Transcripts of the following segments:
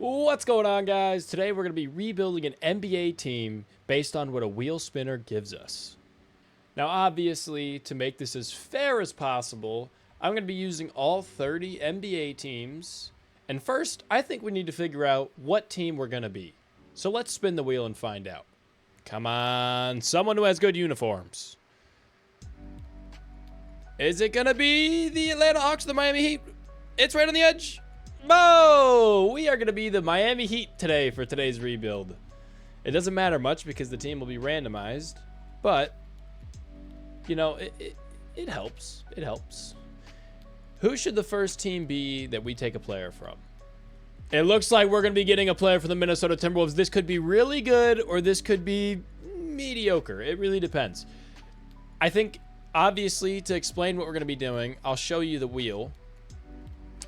What's going on, guys? Today we're going to be rebuilding an NBA team based on what a wheel spinner gives us. Now, obviously, to make this as fair as possible, I'm going to be using all 30 NBA teams. And first, I think we need to figure out what team we're going to be. So let's spin the wheel and find out. Come on, someone who has good uniforms. Is it going to be the Atlanta Hawks or the Miami Heat? It's right on the edge. Whoa! We are going to be the Miami Heat today for today's rebuild. It doesn't matter much because the team will be randomized, but, you know, it helps. It helps. Who should the first team be that we take a player from? It looks like we're going to be getting a player from the Minnesota Timberwolves. This could be really good or this could be mediocre. It really depends. I think, obviously, to explain what we're going to be doing, I'll show you the wheel.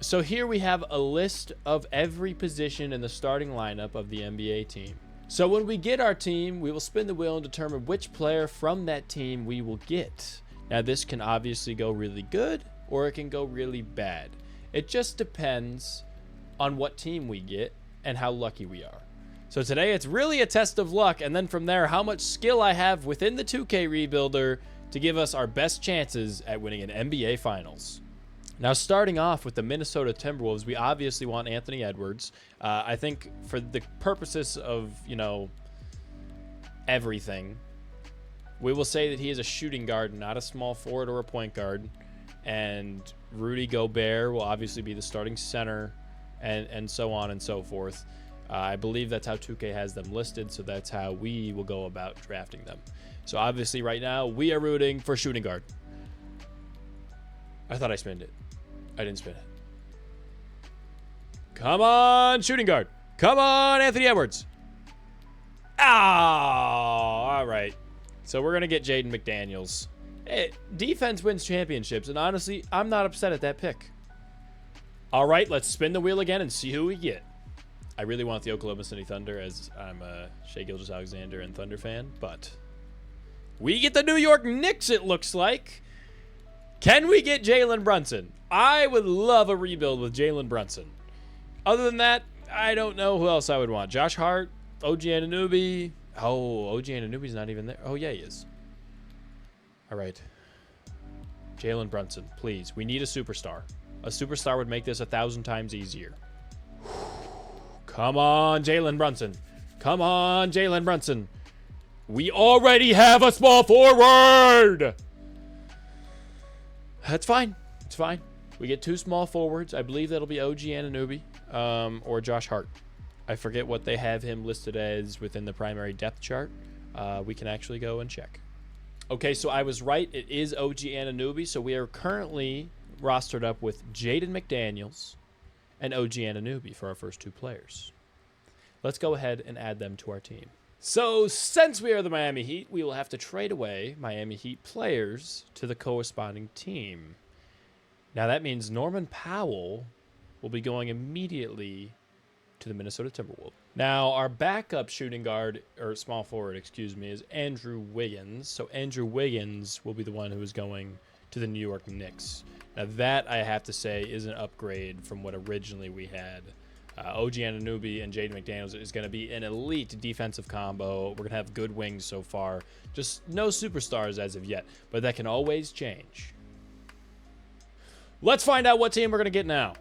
So here we have a list of every position in the starting lineup of the NBA team. So when we get our team, we will spin the wheel and determine which player from that team we will get. Now this can obviously go really good or it can go really bad. It just depends on what team we get and how lucky we are. So today it's really a test of luck, and then from there how much skill I have within the 2K rebuilder to give us our best chances at winning an NBA Finals. Now, starting off with the Minnesota Timberwolves, we obviously want Anthony Edwards. I think for the purposes of, you know, everything, we will say that he is a shooting guard, not a small forward or a point guard. And Rudy Gobert will obviously be the starting center, and so on and so forth. I believe that's how 2K has them listed, so that's how we will go about drafting them. So obviously right now, we are rooting for shooting guard. I thought I spinned it. I didn't spin it. Come on, shooting guard. Come on, Anthony Edwards. All right. So we're going to get Jaden McDaniels. Hey, defense wins championships, and honestly, I'm not upset at that pick. All right, let's spin the wheel again and see who we get. I really want the Oklahoma City Thunder, as I'm a Shai Gilgeous-Alexander and Thunder fan, but we get the New York Knicks, it looks like. Can we get Jalen Brunson? I would love a rebuild with Jalen Brunson. Other than that, I don't know who else I would want. Josh Hart, OG Anunoby. Oh, OG Anunoby's not even there. Oh, yeah, he is. All right. Jalen Brunson, please. We need a superstar. A superstar would make this 1,000 times easier. Come on, Jalen Brunson. Come on, Jalen Brunson. We already have a small forward. That's fine. It's fine. We get two small forwards. I believe that'll be OG Anunoby or Josh Hart. I forget what they have him listed as within the primary depth chart. We can actually go and check. Okay, so I was right. It is OG Anunoby. So we are currently rostered up with Jaden McDaniels and OG Anunoby for our first two players. Let's go ahead and add them to our team. So since we are the Miami Heat, we will have to trade away Miami Heat players to the corresponding team. Now that means Norman Powell will be going immediately to the Minnesota Timberwolves. Now our backup shooting guard, or small forward, excuse me, is Andrew Wiggins. So Andrew Wiggins will be the one who is going to the New York Knicks. Now that, I have to say, is an upgrade from what originally we had. OG Anunoby and Jaden McDaniels is going to be an elite defensive combo. We're going to have good wings so far. Just no superstars as of yet, but that can always change. Let's find out what team we're going to get now.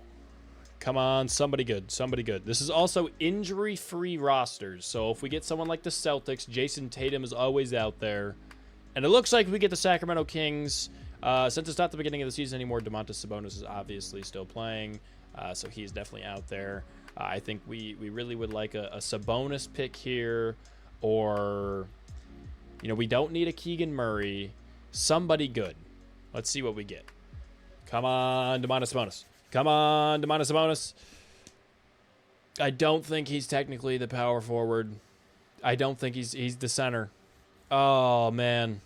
Come on, somebody good, somebody good. This is also injury-free rosters, so if we get someone like the Celtics, Jason Tatum is always out there. And it looks like we get the Sacramento Kings. Since it's not the beginning of the season anymore, Domantas Sabonis is obviously still playing, so he's definitely out there. I think we really would like a Sabonis pick here, or, you know, we don't need a Keegan Murray. Somebody good. Let's see what we get. Come on, Domantas Sabonis. Come on, Domantas Sabonis. I don't think he's technically the power forward. I don't think he's the center. Oh, man.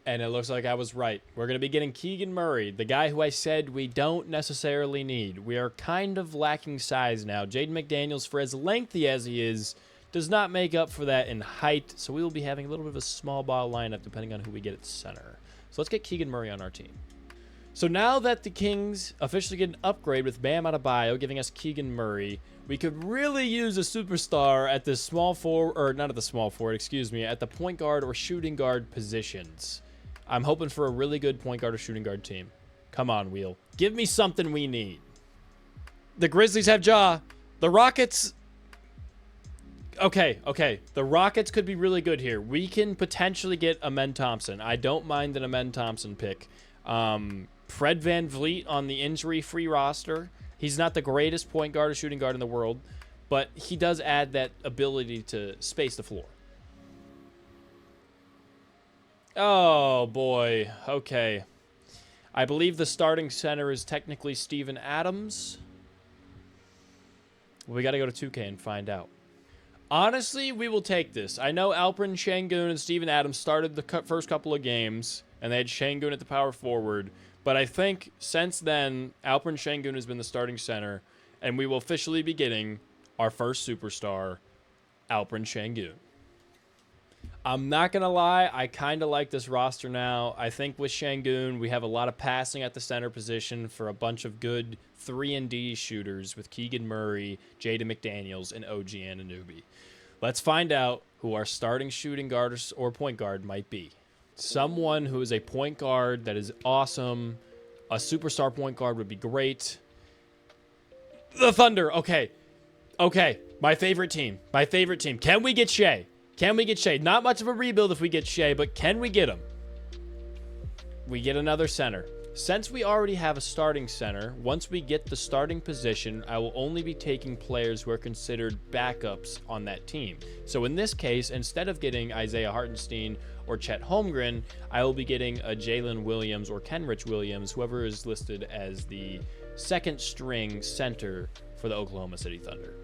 And it looks like I was right. We're going to be getting Keegan Murray, the guy who I said we don't necessarily need. We are kind of lacking size now. Jaden McDaniels, for as lengthy as he is, does not make up for that in height. So we will be having a little bit of a small ball lineup depending on who we get at center. So let's get Keegan Murray on our team. So now that the Kings officially get an upgrade with Bam Adebayo giving us Keegan Murray, we could really use a superstar at the small forward, or not at the small forward, excuse me, at the point guard or shooting guard positions. I'm hoping for a really good point guard or shooting guard team. Come on, Wheel. Give me something we need. The Grizzlies have Ja. The Rockets... Okay. The Rockets could be really good here. We can potentially get Amen Thompson. I don't mind an Amen Thompson pick. Fred VanVleet on the injury-free roster. He's not the greatest point guard or shooting guard in the world, but he does add that ability to space the floor. Oh, boy. Okay. I believe the starting center is technically Steven Adams. We got to go to 2K and find out. Honestly, we will take this. I know Alperen Sengun and Steven Adams started the first couple of games, and they had Sengun at the power forward. But I think since then, Alperen Sengun has been the starting center, and we will officially be getting our first superstar, Alperen Sengun. I'm not going to lie, I kind of like this roster now. I think with Sengun, we have a lot of passing at the center position for a bunch of good 3-and-D shooters with Keegan Murray, Jaden McDaniels, and OG Anunoby. Let's find out who our starting shooting guard or point guard might be. Someone who is a point guard that is awesome. A superstar point guard would be great. The Thunder. Okay. My favorite team. Can we get Shea? Not much of a rebuild if we get Shea, but can we get him? We get another center. Since we already have a starting center, once we get the starting position, I will only be taking players who are considered backups on that team. So in this case, instead of getting Isaiah Hartenstein or Chet Holmgren, I will be getting a Jalen Williams or Kenrich Williams, whoever is listed as the second string center for the Oklahoma City Thunder.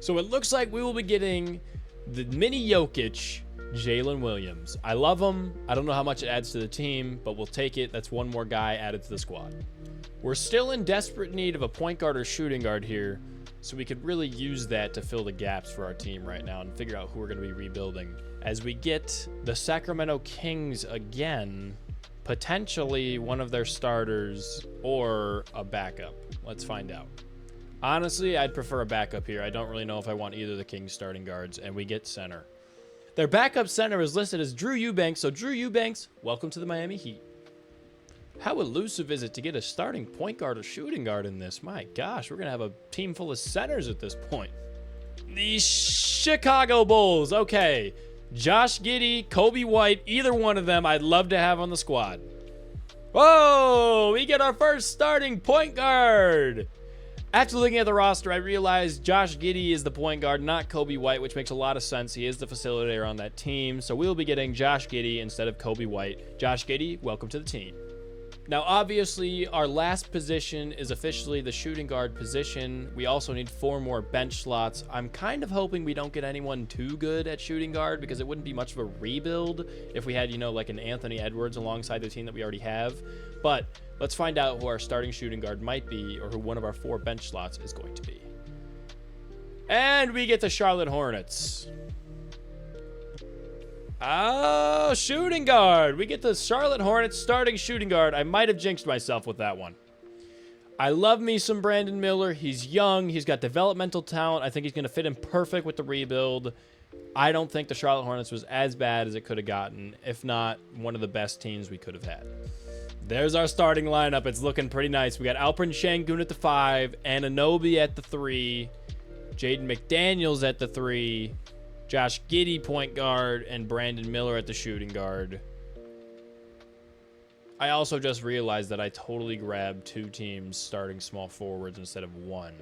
So it looks like we will be getting the mini Jokic, Jalen Williams. I love him. I don't know how much it adds to the team, but we'll take it. That's one more guy added to the squad. We're still in desperate need of a point guard or shooting guard here, so we could really use that to fill the gaps for our team right now and figure out who we're going to be rebuilding. As we get the Sacramento Kings again, potentially one of their starters or a backup. Let's find out. Honestly, I'd prefer a backup here. I don't really know if I want either of the Kings starting guards, and we get center. Their backup center is listed as Drew Eubanks. So Drew Eubanks, welcome to the Miami Heat. How elusive is it to get a starting point guard or shooting guard in this? My gosh, we're going to have a team full of centers at this point. The Chicago Bulls. Okay. Josh Giddey, Kobe White, either one of them I'd love to have on the squad. Whoa, we get our first starting point guard. After looking at the roster, I realized Josh Giddey is the point guard, not Kobe White, which makes a lot of sense. He is the facilitator on that team, so we'll be getting Josh Giddey instead of Kobe White. Josh Giddey, welcome to the team. Now, obviously, our last position is officially the shooting guard position. We also need 4 more bench slots. I'm kind of hoping we don't get anyone too good at shooting guard because it wouldn't be much of a rebuild if we had, like an Anthony Edwards alongside the team that we already have. But let's find out who our starting shooting guard might be or who one of our 4 bench slots is going to be. And we get the Charlotte Hornets. Oh, shooting guard. We get the Charlotte Hornets starting shooting guard. I might have jinxed myself with that one. I love me some Brandon Miller. He's young. He's got developmental talent. I think he's going to fit in perfect with the rebuild. I don't think the Charlotte Hornets was as bad as it could have gotten, if not one of the best teams we could have had. There's our starting lineup. It's looking pretty nice. We got Alperen Sengun at the 5, Anunoby at the 3, Jaden McDaniels at the 3, Josh Giddey point guard, and Brandon Miller at the shooting guard. I also just realized that I totally grabbed 2 teams starting small forwards instead of 1.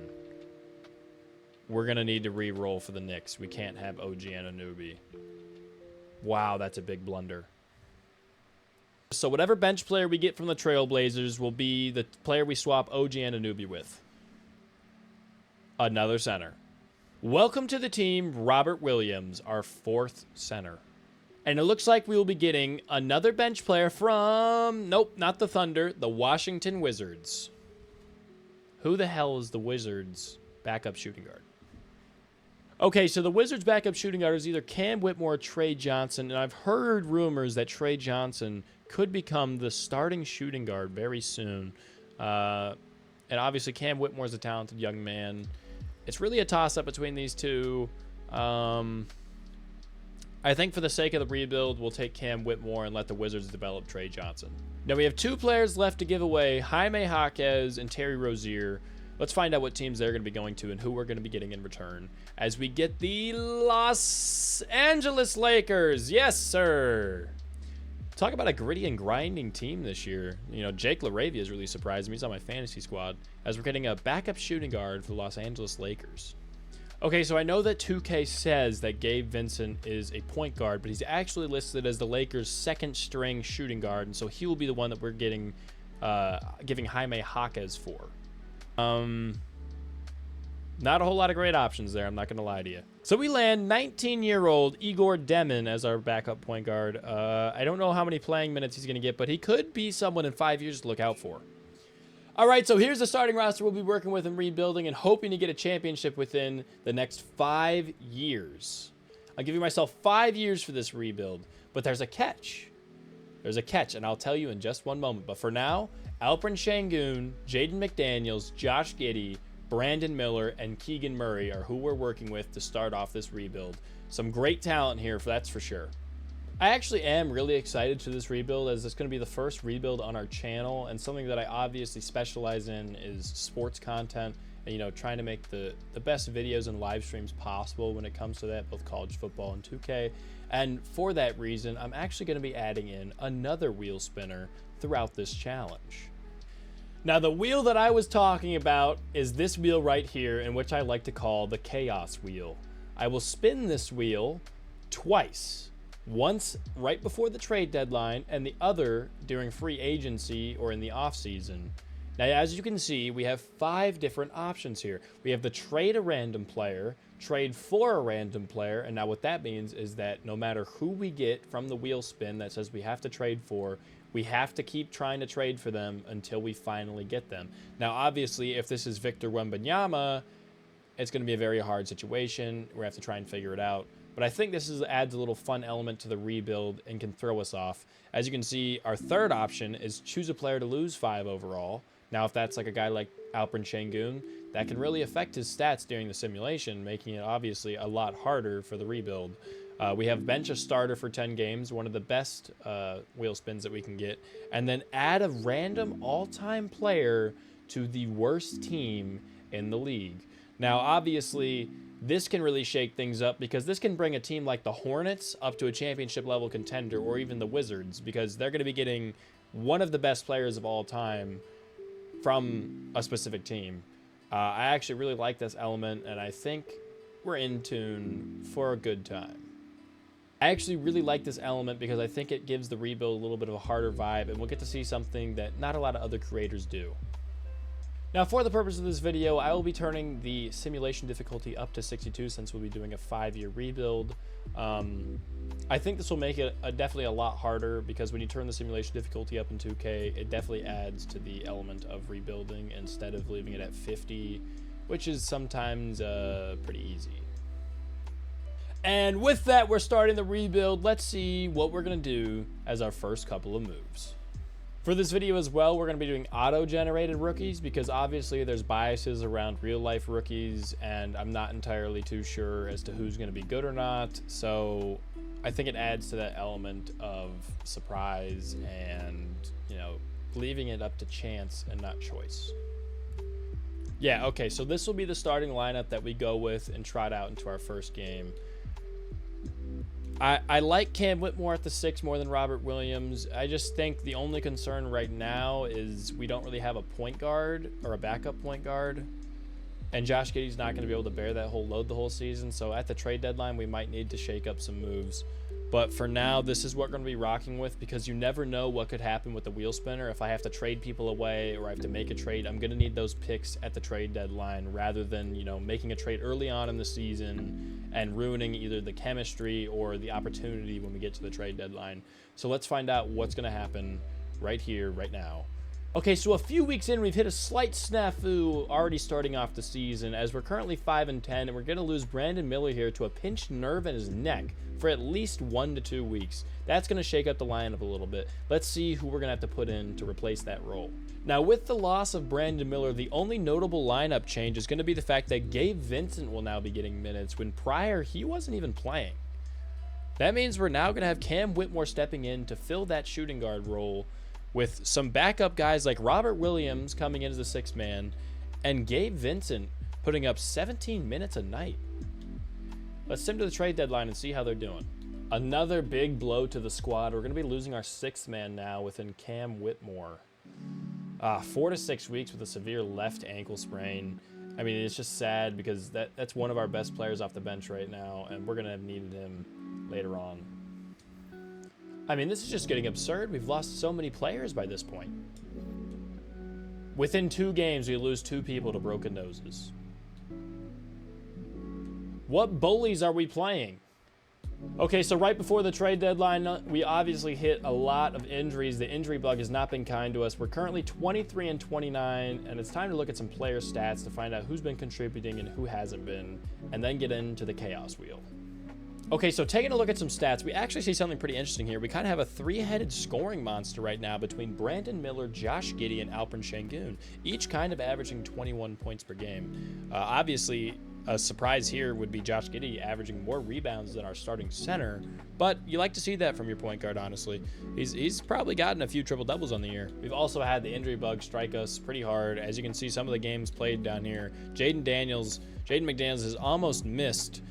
We're going to need to re-roll for the Knicks. We can't have OG Anunoby. Wow, that's a big blunder. So whatever bench player we get from the Trailblazers will be the player we swap OG Anunoby with. Another center. Welcome to the team, Robert Williams, our 4th center. And it looks like we will be getting another bench player from, nope, not the Thunder, the Washington Wizards. Who the hell is the Wizards' backup shooting guard? Okay, so the Wizards' backup shooting guard is either Cam Whitmore or Trey Johnson, and I've heard rumors that Trey Johnson could become the starting shooting guard very soon. And obviously, Cam Whitmore is a talented young man. It's really a toss-up between these two. I think for the sake of the rebuild, we'll take Cam Whitmore and let the Wizards develop Trey Johnson. Now, we have 2 players left to give away, Jaime Jaquez and Terry Rozier. Let's find out what teams they're going to be going to and who we're going to be getting in return as we get the Los Angeles Lakers. Yes, sir. Talk about a gritty and grinding team this year. You know, Jake LaRavia has really surprised me. He's on my fantasy squad as we're getting a backup shooting guard for the Los Angeles Lakers. Okay, so I know that 2K says that Gabe Vincent is a point guard, but he's actually listed as the Lakers' second-string shooting guard, and so he will be the one that we're giving Jaime Jaquez for. Not a whole lot of great options there, I'm not going to lie to you. So we land 19-year-old Igor Demin as our backup point guard. I don't know how many playing minutes he's going to get, but he could be someone in 5 years to look out for. All right, so here's the starting roster we'll be working with and rebuilding and hoping to get a championship within the next 5 years. I'm giving myself 5 years for this rebuild, but there's a catch. There's a catch, and I'll tell you in just one moment. But for now, Alperen Sengun, Jaden McDaniels, Josh Giddey, Brandon Miller, and Keegan Murray are who we're working with to start off this rebuild. Some great talent here, that's for sure. I actually am really excited to this rebuild as it's going to be the first rebuild on our channel, and something that I obviously specialize in is sports content and, you know, trying to make the best videos and live streams possible when it comes to that, both college football and 2K. And for that reason, I'm actually going to be adding in another wheel spinner throughout this challenge. Now, the wheel that I was talking about is this wheel right here, in which I like to call the Chaos Wheel. I will spin this wheel twice. Once right before the trade deadline and the other during free agency or in the off season. Now, as you can see, we have 5 different options here. We have the trade a random player, trade for a random player, and now what that means is that no matter who we get from the wheel spin that says we have to trade for, we have to keep trying to trade for them until we finally get them. Now, obviously, if this is Victor Wembanyama, it's going to be a very hard situation. We're going to have to try and figure it out. But I think this adds a little fun element to the rebuild and can throw us off. As you can see, our third option is choose a player to lose 5 overall. Now, if that's like a guy like Alperen Sengun, that can really affect his stats during the simulation, making it obviously a lot harder for the rebuild. We have bench a starter for 10 games, one of the best wheel spins that we can get, and then add a random all-time player to the worst team in the league. Now, obviously, this can really shake things up because this can bring a team like the Hornets up to a championship level contender, or even the Wizards, because they're going to be getting one of the best players of all time from a specific team. I actually really like this element, and I think we're in tune for a good time. I actually really like this element because I think it gives the rebuild a little bit of a harder vibe, and we'll get to see something that not a lot of other creators do. Now, for the purpose of this video, I will be turning the simulation difficulty up to 62 since we'll be doing a 5-year rebuild. I think this will make it definitely a lot harder because when you turn the simulation difficulty up in 2K, it definitely adds to the element of rebuilding instead of leaving it at 50, which is sometimes pretty easy. And with that, we're starting the rebuild. Let's see what we're going to do as our first couple of moves. For this video as well, we're going to be doing auto-generated rookies because obviously there's biases around real-life rookies, and I'm not entirely too sure as to who's going to be good or not. So I think it adds to that element of surprise and, you know, leaving it up to chance and not choice. Yeah, okay, so this will be the starting lineup that we go with and trot out into our first game. I like Cam Whitmore at the 6 more than Robert Williams. I just think the only concern right now is we don't really have a point guard or a backup point guard. And Josh Giddey's not going to be able to bear that whole load the whole season. So at the trade deadline, we might need to shake up some moves. But for now, this is what we're going to be rocking with because you never know what could happen with the wheel spinner. If I have to trade people away or I have to make a trade, I'm going to need those picks at the trade deadline rather than, you know, making a trade early on in the season and ruining either the chemistry or the opportunity when we get to the trade deadline. So let's find out what's going to happen right here, right now. Okay, so a few weeks in, we've hit a slight snafu already starting off the season, as we're currently 5-10, and we're going to lose Brandon Miller here to a pinched nerve in his neck for at least 1 to 2 weeks. That's going to shake up the lineup a little bit. Let's see who we're going to have to put in to replace that role. Now, with the loss of Brandon Miller, the only notable lineup change is going to be the fact that Gabe Vincent will now be getting minutes, when prior he wasn't even playing. That means we're now going to have Cam Whitmore stepping in to fill that shooting guard role, with some backup guys like Robert Williams coming in as a 6th man, and Gabe Vincent putting up 17 minutes a night. Let's sim to the trade deadline and see how they're doing. Another big blow to the squad. We're going to be losing our 6th man now within Cam Whitmore. 4 to 6 weeks with a severe left ankle sprain. I mean, it's just sad because that's one of our best players off the bench right now, and we're going to have needed him later on. I mean, this is just getting absurd. We've lost so many players by this point. Within 2 games, we lose 2 people to broken noses. What bullies are we playing? Okay, so right before the trade deadline, we obviously hit a lot of injuries. The injury bug has not been kind to us. We're currently 23-29, and it's time to look at some player stats to find out who's been contributing and who hasn't been, and then get into the chaos wheel. Okay, so taking a look at some stats, we actually see something pretty interesting here. We kind of have a 3-headed scoring monster right now between Brandon Miller, Josh Giddey, and Alperen Sengun, each kind of averaging 21 points per game. Obviously, a surprise here would be Josh Giddey averaging more rebounds than our starting center, but you like to see that from your point guard, honestly. He's probably gotten a few triple-doubles on the year. We've also had the injury bug strike us pretty hard. As you can see, some of the games played down here. Jaden McDaniels has almost missed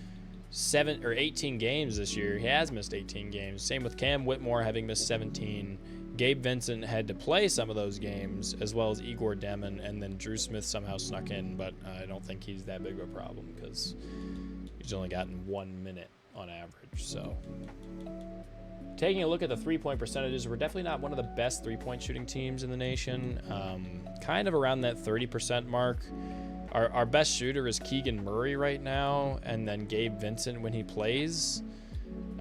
7 or 18 games this year. He has missed 18 games. Same with Cam Whitmore having missed 17. Gabe Vincent had to play some of those games, as well as Igor Demon, and then Drew Smith somehow snuck in, but I don't think he's that big of a problem because he's only gotten 1 minute on average. So taking a look at the 3-point percentages, we're definitely not one of the best 3-point shooting teams in the nation. Kind of around that 30% mark. Our best shooter is Keegan Murray right now, and then Gabe Vincent when he plays.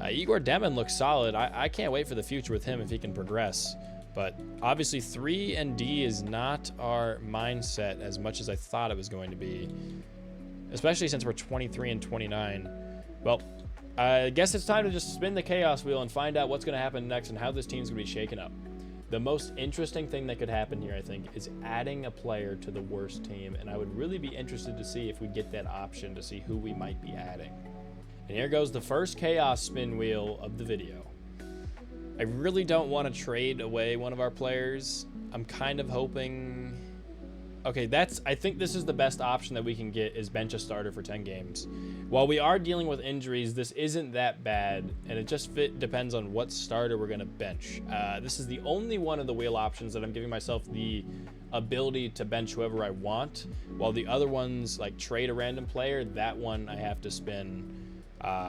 Igor Demon looks solid. I can't wait for the future with him if he can progress. But obviously 3 and D is not our mindset as much as I thought it was going to be, especially since we're 23-29. Well, I guess it's time to just spin the chaos wheel and find out what's going to happen next and how this team's going to be shaken up. The most interesting thing that could happen here, I think, is adding a player to the worst team, and I would really be interested to see if we get that option to see who we might be adding. And here goes the first chaos spin wheel of the video. I really don't want to trade away one of our players. I'm kind of hoping... Okay, I think this is the best option that we can get, is bench a starter for 10 games. While we are dealing with injuries, this isn't that bad, and it just depends on what starter we're going to bench. This is the only one of the wheel options that I'm giving myself the ability to bench whoever I want, while the other ones, like trade a random player, that one I have to spin.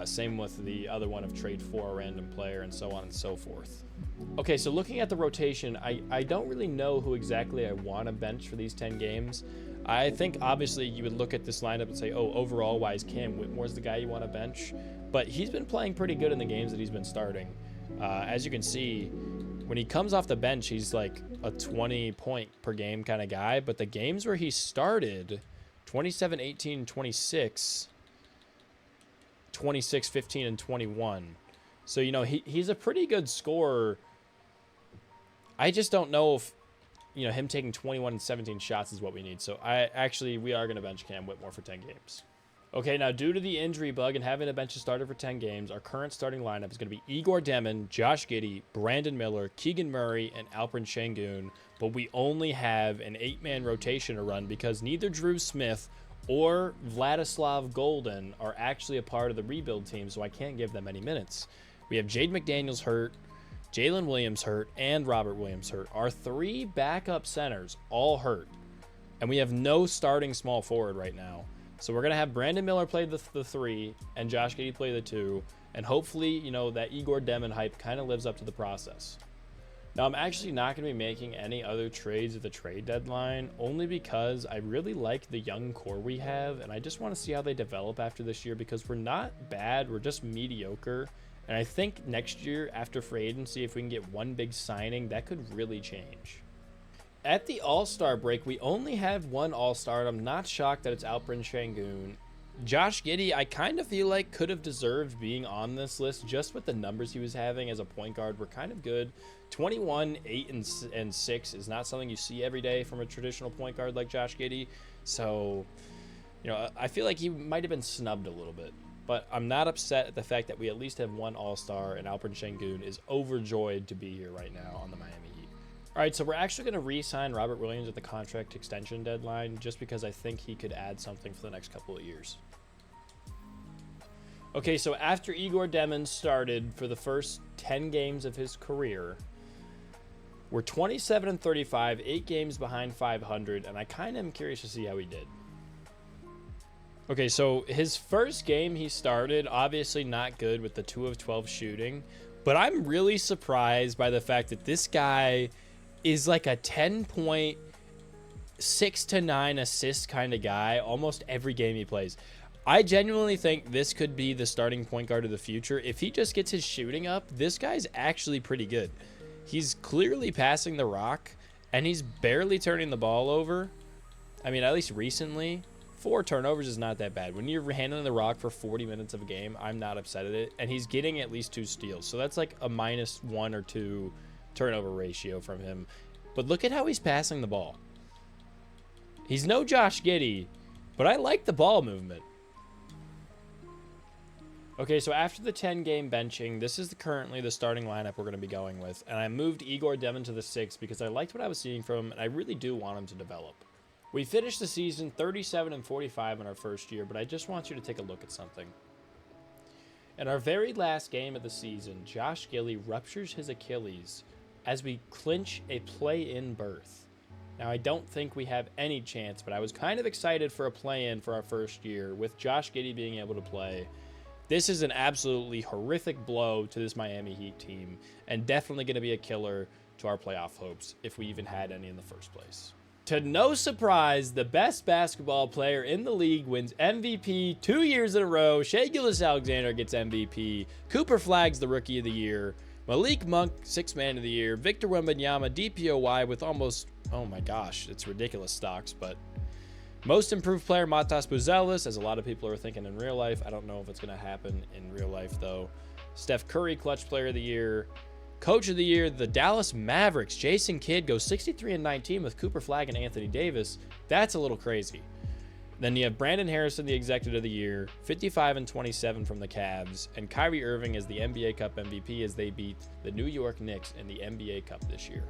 Same with the other one of trade for a random player, and so on and so forth. Okay, so looking at the rotation, I don't really know who exactly I want to bench for these 10 games. I think obviously you would look at this lineup and say, oh, overall wise Cam Whitmore's the guy you want to bench, but he's been playing pretty good in the games that he's been starting. As you can see, when he comes off the bench, he's like a 20 point per game kind of guy, but the games where he started, 27, 18, 26, 26, 15, and 21. So, you know, he's a pretty good scorer. I just don't know if, you know, him taking 21 and 17 shots is what we need. So we are going to bench Cam Whitmore for 10 games. Okay, now due to the injury bug and having a bench a starter for 10 games, our current starting lineup is going to be Igor Demon, Josh Giddey, Brandon Miller, Keegan Murray, and Alperen Sengun. But we only have an 8-man rotation to run because neither Drew Smith or Vladislav Golden are actually a part of the rebuild team, so I can't give them any minutes. We have Jaden McDaniels hurt, Jalen Williams hurt, and Robert Williams hurt. Our 3 backup centers all hurt, and we have no starting small forward right now. So we're going to have Brandon Miller play the 3 and Josh Giddey play the 2, and hopefully, you know, that Igor Demon hype kind of lives up to the process. Now, I'm actually not going to be making any other trades at the trade deadline, only because I really like the young core we have, and I just want to see how they develop after this year, because we're not bad, we're just mediocre. And I think next year, after free agency, if we can get one big signing, that could really change. at the All-Star break, we only have one All-Star, and I'm not shocked that it's Alperen Şengün. Josh Giddey, I kind of feel like could have deserved being on this list just with the numbers he was having as a point guard were kind of good. 21, 8, and 6 is not something you see every day from a traditional point guard like Josh Giddey. So, you know, I feel like he might have been snubbed a little bit. But I'm not upset at the fact that we at least have one All-Star, and Alperen Şengün is overjoyed to be here right now on the Miami Heat. All right, so we're actually going to re-sign Robert Williams at the contract extension deadline just because I think he could add something for the next couple of years. Okay, so after Igor Demon started for the first 10 games of his career, we're 27-35, 8 games behind 500, and I kind of am curious to see how he did. Okay, so his first game he started, obviously not good with the 2 of 12 shooting, but I'm really surprised by the fact that this guy is like a 10-point, 6 to 9 assist kind of guy almost every game he plays. I genuinely think this could be the starting point guard of the future. If he just gets his shooting up, this guy's actually pretty good. He's clearly passing the rock, and he's barely turning the ball over. I mean, at least recently. 4 turnovers is not that bad. When you're handling the rock for 40 minutes of a game, I'm not upset at it. And he's getting at least 2 steals. So that's like a -1 or 2 turnover ratio from him. But look at how he's passing the ball. He's no Josh Giddey, but I like the ball movement. Okay, so after the 10-game benching, this is currently the starting lineup we're going to be going with. And I moved Igor Demon to the 6 because I liked what I was seeing from him, and I really do want him to develop. We finished the season 37-45 in our first year, but I just want you to take a look at something. In our very last game of the season, Josh Giddey ruptures his Achilles as we clinch a play-in berth. Now, I don't think we have any chance, but I was kind of excited for a play-in for our first year with Josh Giddey being able to play. This is an absolutely horrific blow to this Miami Heat team, and definitely going to be a killer to our playoff hopes if we even had any in the first place. To no surprise, the best basketball player in the league wins MVP 2 years in a row. Shai Gilgeous-Alexander gets MVP. Cooper Flagg's the Rookie of the Year. Malik Monk, 6th Man of the Year. Victor Wembanyama, DPOY with almost, oh my gosh, it's ridiculous stocks, but most improved player, Matas Buzelis, as a lot of people are thinking in real life. I don't know if it's going to happen in real life, though. Steph Curry, Clutch Player of the Year. Coach of the Year, the Dallas Mavericks. Jason Kidd goes 63-19 with Cooper Flagg and Anthony Davis. That's a little crazy. Then you have Brandon Harrison, the Executive of the Year, 55-27 from the Cavs, and Kyrie Irving as the NBA Cup MVP as they beat the New York Knicks in the NBA Cup this year.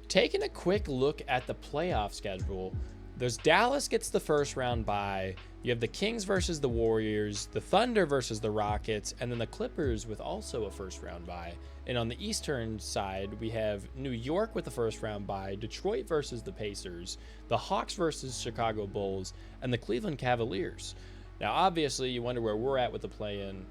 Taking a quick look at the playoff schedule, there's Dallas gets the first round bye. You have the Kings versus the Warriors, the Thunder versus the Rockets, and then the Clippers with also a first round bye. And on the Eastern side, we have New York with the first round bye, Detroit versus the Pacers, the Hawks versus Chicago Bulls, and the Cleveland Cavaliers. Now, obviously, you wonder where we're at with the play-in.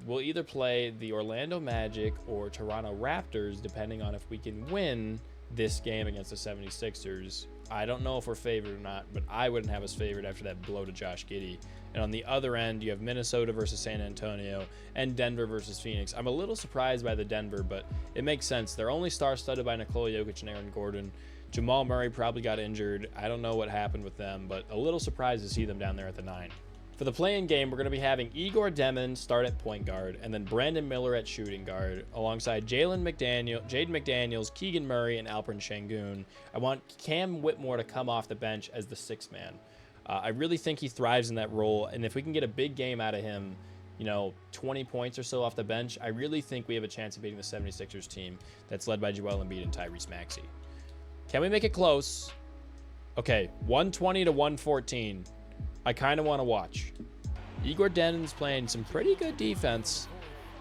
We'll either play the Orlando Magic or Toronto Raptors, depending on if we can win this game against the 76ers. I don't know if we're favored or not, but I wouldn't have us favored after that blow to Josh Giddey. And on the other end, you have Minnesota versus San Antonio and Denver versus Phoenix. I'm a little surprised by the Denver, but it makes sense. They're only star-studded by Nikola Jokic and Aaron Gordon. Jamal Murray probably got injured. I don't know what happened with them, but a little surprised to see them down there at the 9. For the play-in game, we're going to be having Igor Demon start at point guard, and then Brandon Miller at shooting guard, alongside Jaden McDaniels, Keegan Murray, and Alperen Şengün. I want Cam Whitmore to come off the bench as the 6th man. I really think he thrives in that role, and if we can get a big game out of him, 20 points or so off the bench, I really think we have a chance of beating the 76ers team that's led by Joel Embiid and Tyrese Maxey. Can we make it close? Okay, 120-114. I kind of want to watch. Igor Demon's playing some pretty good defense.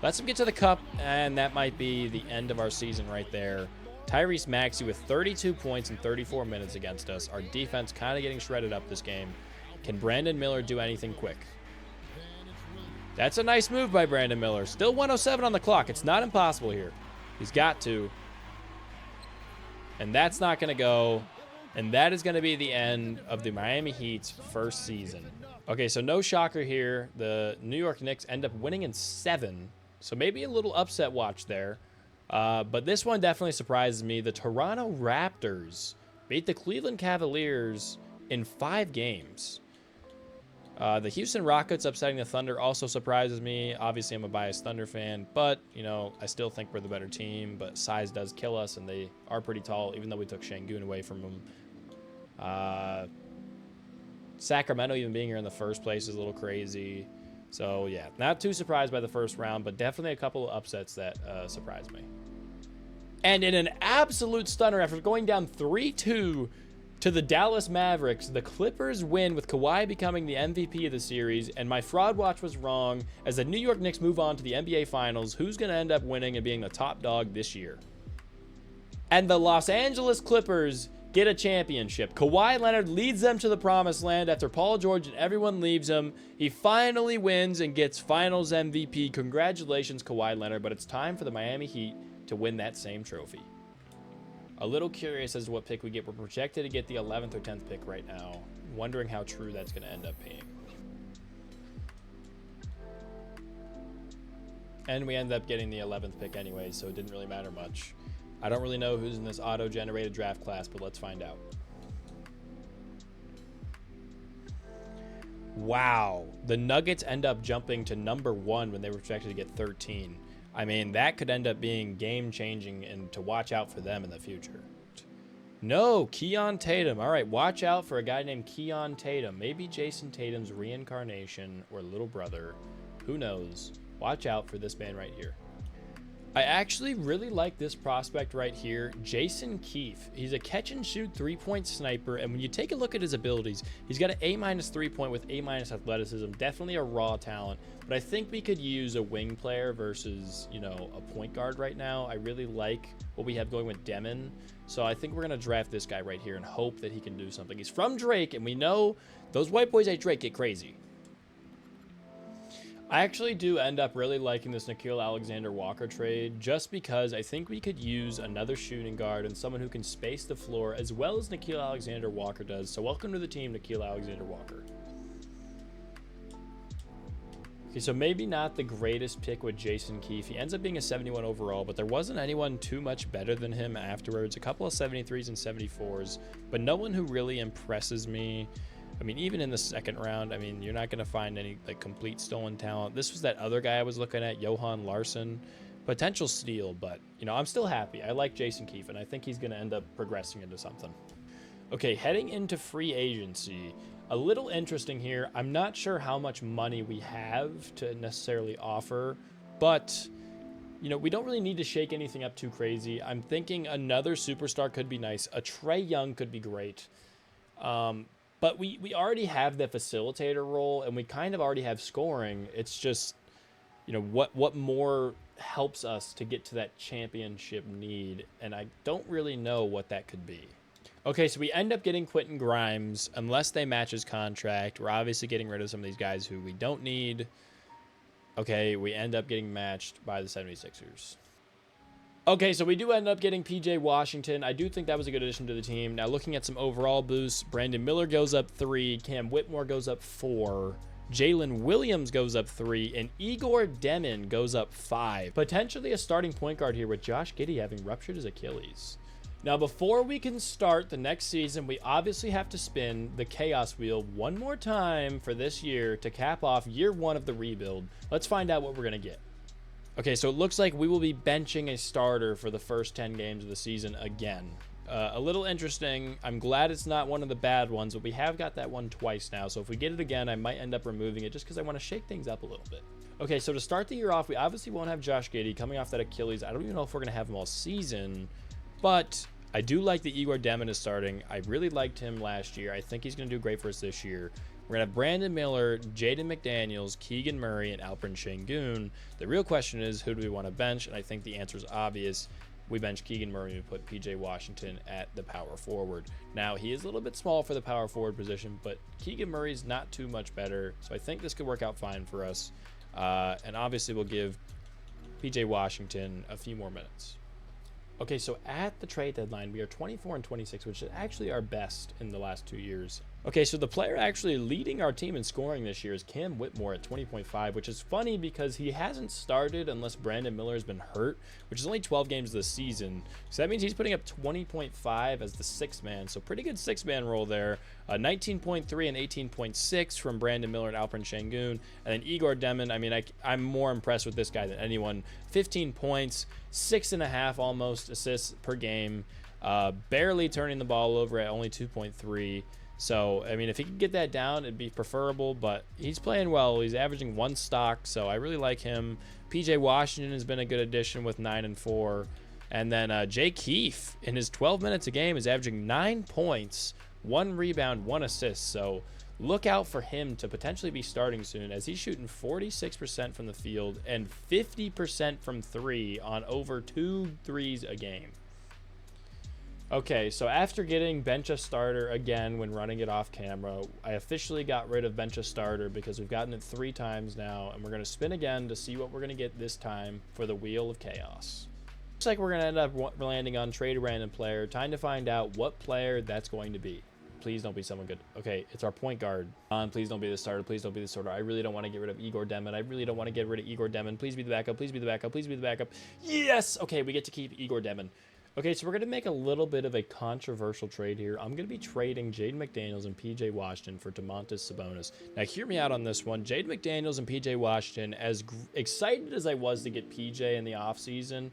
Lets him get to the cup, and that might be the end of our season right there. Tyrese Maxey with 32 points in 34 minutes against us. Our defense kind of getting shredded up this game. Can Brandon Miller do anything quick? That's a nice move by Brandon Miller. Still 107 on the clock. It's not impossible here. He's got to. And that's not going to go. And that is going to be the end of the Miami Heat's first season. Okay, so no shocker here. The New York Knicks end up winning in 7. So maybe a little upset watch there. But this one definitely surprises me. The Toronto Raptors beat the Cleveland Cavaliers in 5 games. The Houston Rockets upsetting the Thunder also surprises me. Obviously, I'm a biased Thunder fan, but, you know, I still think we're the better team. But size does kill us, and they are pretty tall, even though we took Şengün away from them. Sacramento even being here in the first place is a little crazy. So, yeah, not too surprised by the first round, but definitely a couple of upsets that surprised me. And in an absolute stunner, after going down 3-2 to the Dallas Mavericks, the Clippers win with Kawhi becoming the MVP of the series, and my fraud watch was wrong as the New York Knicks move on to the NBA Finals. Who's going to end up winning and being the top dog this year? And the Los Angeles Clippers get a championship. Kawhi Leonard leads them to the promised land after Paul George and everyone leaves him. He finally wins and gets Finals MVP. Congratulations, Kawhi Leonard, but it's time for the Miami Heat to win that same trophy. A little curious as to what pick we get. We're projected to get the 11th or 10th pick right now. Wondering how true that's going to end up being. And we end up getting the 11th pick anyway, so it didn't really matter much. I don't really know who's in this auto-generated draft class, but let's find out. Wow. The Nuggets end up jumping to number 1 when they were projected to get 13. I mean, that could end up being game-changing and to watch out for them in the future. No, Keon Tatum. All right, watch out for a guy named Keon Tatum. Maybe Jason Tatum's reincarnation or little brother. Who knows? Watch out for this man right here. I actually really like this prospect right here, Jason Keefe. He's a catch-and-shoot three-point sniper, and when you take a look at his abilities, he's got an A- 3-point with A- athleticism. Definitely a raw talent, but I think we could use a wing player versus, you know, a point guard right now. I really like what we have going with Demon, so I think we're going to draft this guy right here and hope that he can do something. He's from Drake, and we know those white boys at Drake get crazy. I actually do end up really liking this Nickeil Alexander-Walker trade just because I think we could use another shooting guard and someone who can space the floor as well as Nickeil Alexander-Walker does. So welcome to the team, Nickeil Alexander-Walker. Okay, so maybe not the greatest pick with Jason Keefe. He ends up being a 71 overall, but there wasn't anyone too much better than him afterwards. A couple of 73s and 74s, but no one who really impresses me. I mean, even in the second round, I mean, you're not going to find any like complete stolen talent. This was that other guy I was looking at, Johan Larsson. Potential steal, but, you know, I'm still happy. I like Jason Keefe, and I think he's going to end up progressing into something. Okay, heading into free agency. A little interesting here. I'm not sure how much money we have to necessarily offer, but, you know, we don't really need to shake anything up too crazy. I'm thinking another superstar could be nice. A Trae Young could be great. But we already have the facilitator role, and we kind of already have scoring. It's just, you know, what more helps us to get to that championship need, and I don't really know what that could be. Okay, so we end up getting Quentin Grimes, unless they match his contract. We're obviously getting rid of some of these guys who we don't need. Okay, we end up getting matched by the 76ers. Okay, so we do end up getting PJ Washington. I do think that was a good addition to the team. Now, looking at some overall boosts, Brandon Miller goes up 3, Cam Whitmore goes up 4, Jalen Williams goes up 3, and Igor Demon goes up 5. Potentially a starting point guard here with Josh Giddey having ruptured his Achilles. Now, before we can start the next season, we obviously have to spin the Chaos Wheel one more time for this year to cap off year 1 of the rebuild. Let's find out what we're going to get. Okay, so it looks like we will be benching a starter for the first 10 games of the season again. A little interesting. I'm glad it's not one of the bad ones, but we have got that one twice now. So if we get it again, I might end up removing it just because I want to shake things up a little bit. Okay, so to start the year off, we obviously won't have Josh Giddey coming off that Achilles. I don't even know if we're going to have him all season, but I do like that Igor Demon is starting. I really liked him last year. I think he's going to do great for us this year. We're going to have Brandon Miller, Jaden McDaniels, Keegan Murray, and Alperen Şengün. The real question is, who do we want to bench? And I think the answer is obvious. We bench Keegan Murray and put PJ Washington at the power forward. Now, he is a little bit small for the power forward position, but Keegan Murray's not too much better. So I think this could work out fine for us. And obviously, we'll give PJ Washington a few more minutes. Okay, so at the trade deadline, we are 24 and 26, which is actually our best in the last 2 years. Okay, so the player actually leading our team in scoring this year is Cam Whitmore at 20.5, which is funny because he hasn't started unless Brandon Miller has been hurt, which is only 12 games this season. So that means he's putting up 20.5 as the sixth man. So pretty good six-man role there. 19.3 and 18.6 from Brandon Miller and Alperen Şengün. And then Igor Demon, I mean, I'm more impressed with this guy than anyone. 15 points, 6.5 almost assists per game. Barely turning the ball over at only 2.3. So, I mean, if he could get that down, it'd be preferable, but he's playing well. He's averaging 1 stock, so I really like him. PJ Washington has been a good addition with 9 and 4. And then Jay Keefe, in his 12 minutes a game, is averaging 9 points, 1 rebound, 1 assist. So look out for him to potentially be starting soon, as he's shooting 46% from the field and 50% from 3 on over 2 threes a game. Okay, so after getting bench a starter again when running it off camera, I officially got rid of bench a starter because we've gotten it 3 times now, and we're going to spin again to see what we're going to get this time for the Wheel of Chaos. Looks like we're going to end up landing on trade a random player. Time to find out what player that's going to be. Please don't be someone good. Okay, it's our point guard. Please don't be the starter. Please don't be the starter. I really don't want to get rid of Igor Demon. I really don't want to get rid of Igor Demon. Please be the backup. Please be the backup. Please be the backup. Yes! Okay, we get to keep Igor Demon. Okay, so we're going to make a little bit of a controversial trade here. I'm going to be trading Jaden McDaniels and PJ Washington for Domantas Sabonis. Now, hear me out on this one. Jaden McDaniels and PJ Washington, as excited as I was to get PJ in the offseason,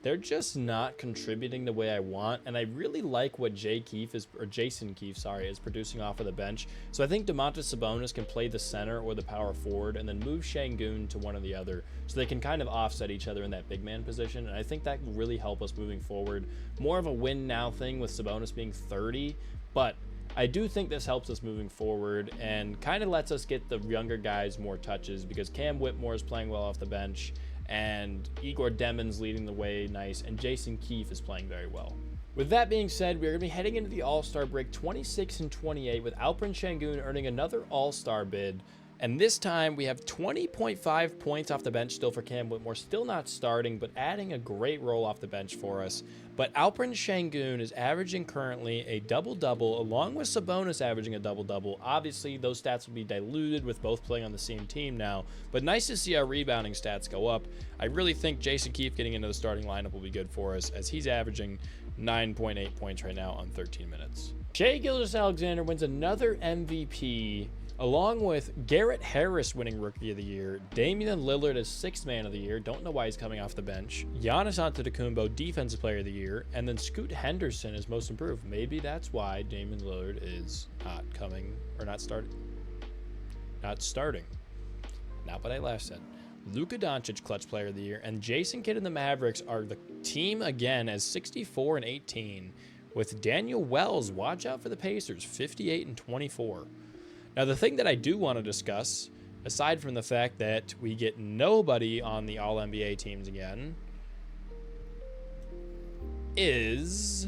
they're just not contributing the way I want, and I really like what Jason Keefe is producing off of the bench. So I think Domantas Sabonis can play the center or the power forward, and then move Şengün to one or the other, so they can kind of offset each other in that big man position. And I think that will really help us moving forward. More of a win now thing with Sabonis being 30, but I do think this helps us moving forward and kind of lets us get the younger guys more touches, because Cam Whitmore is playing well off the bench, and Igor Demon's leading the way nice, and Jason Keefe is playing very well. With that being said, we're going to be heading into the All-Star break 26 and 28 with Alperen Şengün earning another All-Star bid. And this time we have 20.5 points off the bench still for Cam Whitmore, still not starting, but adding a great role off the bench for us. But Alperen Şengün is averaging currently a double-double, along with Sabonis averaging a double-double. Obviously, those stats will be diluted with both playing on the same team now, but nice to see our rebounding stats go up. I really think Jason Keefe getting into the starting lineup will be good for us, as he's averaging 9.8 points right now on 13 minutes. Shai Gilgeous-Alexander wins another MVP, along with Garrett Harris winning Rookie of the Year, Damian Lillard as 6th Man of the Year, don't know why he's coming off the bench, Giannis Antetokounmpo Defensive Player of the Year, and then Scoot Henderson as Most Improved. Maybe that's why Damian Lillard is not starting. Not what I last said. Luka Doncic Clutch Player of the Year, and Jason Kidd and the Mavericks are the team again as 64 and 18, with Daniel Wells, watch out for the Pacers, 58 and 24. Now, the thing that I do want to discuss, aside from the fact that we get nobody on the All-NBA teams again, is...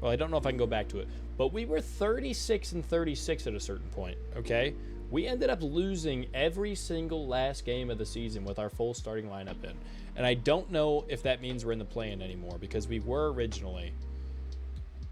well, I don't know if I can go back to it, but we were 36 and 36 at a certain point, okay? We ended up losing every single last game of the season with our full starting lineup in. And I don't know if that means we're in the play-in anymore, because we were originally...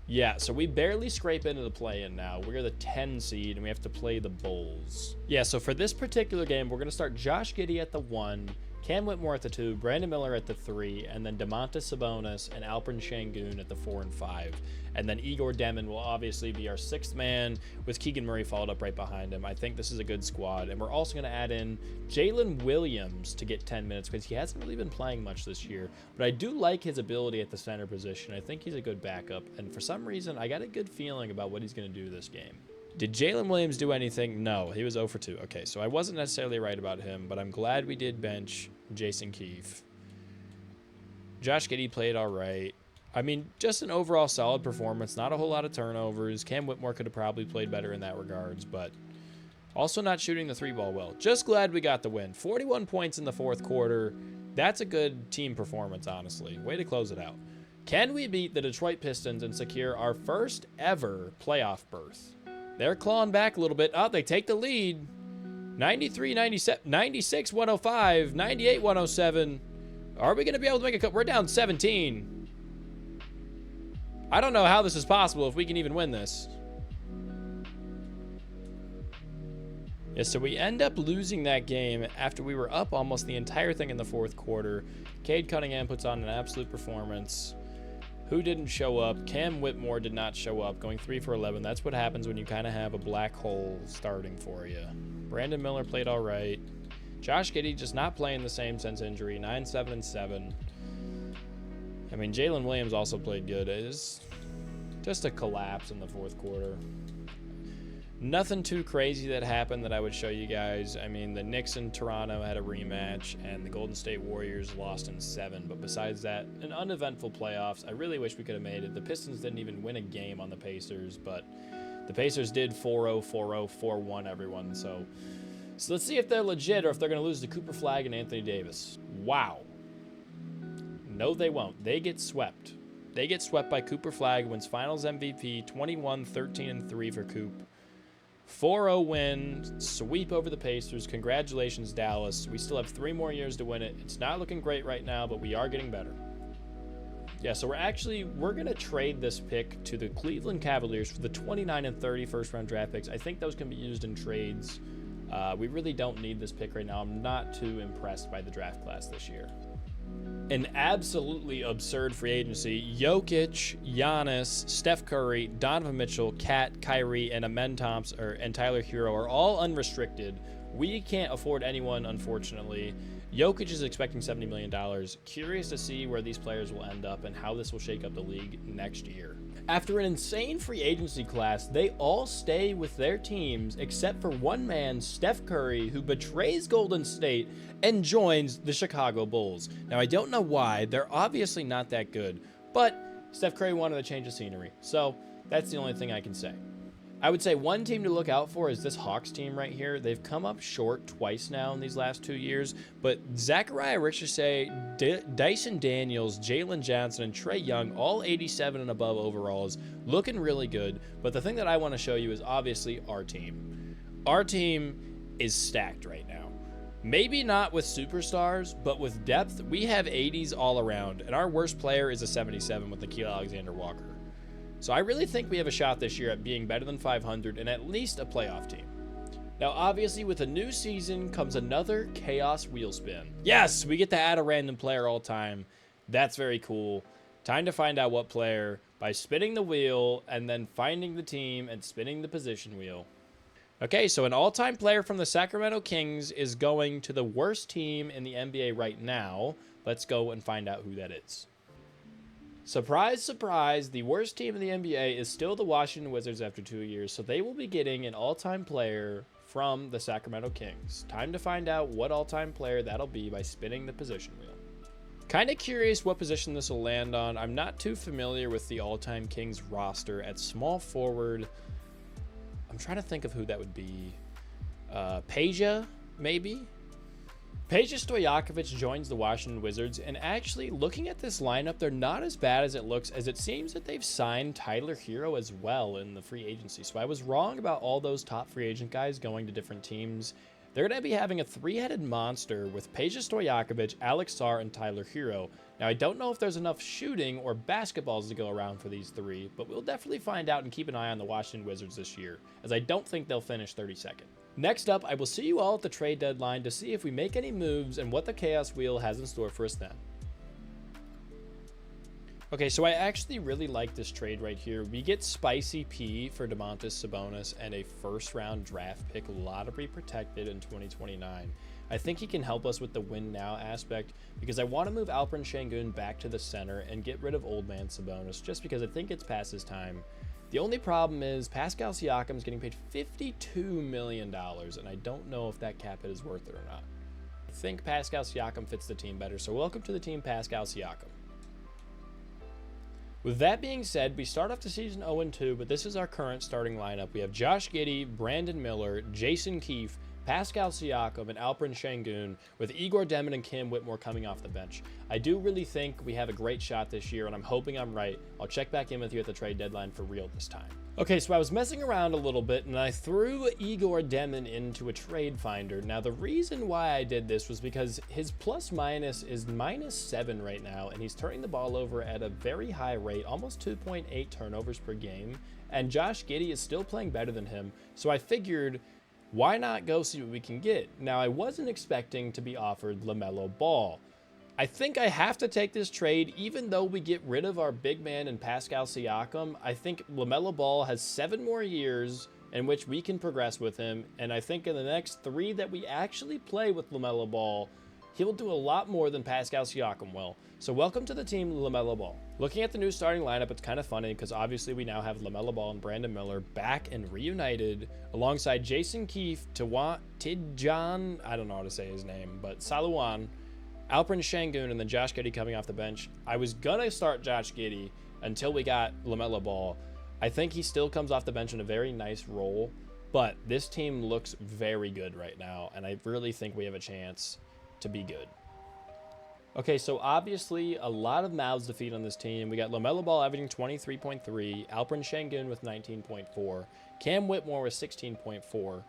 yeah, so we barely scrape into the play-in now. We're the 10 seed, and we have to play the Bulls. Yeah, so for this particular game, we're going to start Josh Giddey at the 1, Cam Whitmore at the 2, Brandon Miller at the 3, and then Domantas Sabonis and Alperen Şengün at the 4 and 5. And then Igor Demon will obviously be our 6th man, with Keegan Murray followed up right behind him. I think this is a good squad. And we're also going to add in Jalen Williams to get 10 minutes, because he hasn't really been playing much this year. But I do like his ability at the center position. I think he's a good backup. And for some reason, I got a good feeling about what he's going to do this game. Did Jalen Williams do anything? No, he was 0 for 2. Okay, so I wasn't necessarily right about him, but I'm glad we did bench Jason Keefe. Josh Giddey played all right. I mean, just an overall solid performance. Not a whole lot of turnovers. Cam Whitmore could have probably played better in that regards, but also not shooting the 3-ball well. Just glad we got the win. 41 points in the 4th quarter. That's a good team performance, honestly. Way to close it out. Can we beat the Detroit Pistons and secure our first ever playoff berth? They're clawing back a little bit. Oh, they take the lead. 93, 97, 96, 105, 98, 107. Are we going to be able to make a cut? We're down 17. I don't know how this is possible if we can even win this. Yeah, so we end up losing that game after we were up almost the entire thing in the fourth quarter. Cade Cunningham puts on an absolute performance. Who didn't show up? Cam Whitmore did not show up, going 3 for 11. That's what happens when you kind of have a black hole starting for you. Brandon Miller played all right. Josh Giddey just not playing the same since injury, 9, 7, and 7. I mean, Jalen Williams also played good. It is just a collapse in the fourth quarter. Nothing too crazy that happened that I would show you guys. I mean, the Knicks and Toronto had a rematch, and the Golden State Warriors lost in 7. But besides that, an uneventful playoffs. I really wish we could have made it. The Pistons didn't even win a game on the Pacers, but the Pacers did 4-0, 4-0, 4-1 everyone. So let's see if they're legit or if they're going to lose to Cooper Flagg and Anthony Davis. Wow. No, they won't. They get swept. They get swept by Cooper Flagg, wins Finals MVP, 21, 13, and 3 for Coop. 4-0 win, sweep over the Pacers. Congratulations, Dallas. We still have 3 more years to win it. It's not looking great right now, but we are getting better. Yeah, so we're going to trade this pick to the Cleveland Cavaliers for the 29 and 30 first-round draft picks. I think those can be used in trades. We really don't need this pick right now. I'm not too impressed by the draft class this year. An absolutely absurd free agency. Jokic, Giannis, Steph Curry, Donovan Mitchell, Kat, Kyrie, and Amen Thompson and Tyler Hero are all unrestricted. We can't afford anyone, unfortunately. Jokic is expecting $70 million. Curious to see where these players will end up and how this will shake up the league next year. After an insane free agency class, they all stay with their teams except for one man, Steph Curry, who betrays Golden State and joins the Chicago Bulls. Now, I don't know why. They're obviously not that good, but Steph Curry wanted to change the scenery, so that's the only thing I can say. I would say one team to look out for is this Hawks team right here. They've come up short twice now in these last 2 years, but Zachariah Richardson, Dyson Daniels, Jalen Johnson, and Trae Young, all 87 and above overalls, looking really good. But the thing that I want to show you is obviously our team. Our team is stacked right now. Maybe not with superstars, but with depth, we have 80s all around, and our worst player is a 77 with Nickeil Alexander-Walker. So I really think we have a shot this year at being better than 500 and at least a playoff team. Now, obviously, with a new season comes another chaos wheel spin. Yes, we get to add a random player all time. That's very cool. Time to find out what player by spinning the wheel and then finding the team and spinning the position wheel. Okay, so an all-time player from the Sacramento Kings is going to the worst team in the NBA right now. Let's go and find out who that is. Surprise, surprise, the worst team in the NBA is still the Washington Wizards after 2 years, so they will be getting an all-time player from the Sacramento Kings. Time to find out what all-time player that'll be by spinning the position wheel. Kind of curious what position this will land on. I'm not too familiar with the all-time Kings roster. At small forward, I'm trying to think of who that would be. Peja, maybe? Peja Stojakovic joins the Washington Wizards, and actually, looking at this lineup, they're not as bad as it looks, as it seems that they've signed Tyler Hero as well in the free agency. So I was wrong about all those top free agent guys going to different teams. They're going to be having a 3-headed monster with Peja Stojakovic, Alex Sarr, and Tyler Hero. Now, I don't know if there's enough shooting or basketballs to go around for these 3, but we'll definitely find out and keep an eye on the Washington Wizards this year, as I don't think they'll finish 32nd. Next up, I will see you all at the trade deadline to see if we make any moves and what the Chaos Wheel has in store for us then. Okay, so I actually really like this trade right here. We get Spicy P for Domantas Sabonis and a first-round draft pick, lottery protected in 2029. I think he can help us with the win now aspect because I want to move Alperen Sengun back to the center and get rid of old man Sabonis just because I think it's past his time. The only problem is Pascal Siakam is getting paid $52 million, and I don't know if that cap hit is worth it or not. I think Pascal Siakam fits the team better, so welcome to the team, Pascal Siakam. With that being said, we start off the season 0-2, but this is our current starting lineup. We have Josh Giddey, Brandon Miller, Jason Keefe, Pascal Siakam, and Alperen Sengun, with Igor Demin and Cam Whitmore coming off the bench. I do really think we have a great shot this year, and I'm hoping I'm right. I'll check back in with you at the trade deadline for real this time. Okay, so I was messing around a little bit and I threw Igor Demon into a trade finder. Now, the reason why I did this was because his plus minus is -7 right now, and he's turning the ball over at a very high rate, almost 2.8 turnovers per game. And Josh Giddey is still playing better than him. So I figured, why not go see what we can get? Now, I wasn't expecting to be offered LaMelo Ball. I think I have to take this trade, even though we get rid of our big man and Pascal Siakam. I think LaMelo Ball has 7 more years in which we can progress with him, and I think in the next 3 that we actually play with LaMelo Ball, he'll do a lot more than Pascal Siakam will. So welcome to the team, LaMelo Ball. Looking at the new starting lineup, it's kind of funny because obviously we now have LaMelo Ball and Brandon Miller back and reunited alongside Jason Keefe, Tidjan, I don't know how to say his name, but Salawan, Alperen Sengun, and then Josh Giddey coming off the bench. I was going to start Josh Giddey until we got LaMelo Ball. I think he still comes off the bench in a very nice role, but this team looks very good right now, and I really think we have a chance to be good. Okay, so obviously a lot of mouths to feed on this team. We got LaMelo Ball averaging 23.3, Alperen Sengun with 19.4, Cam Whitmore with 16.4,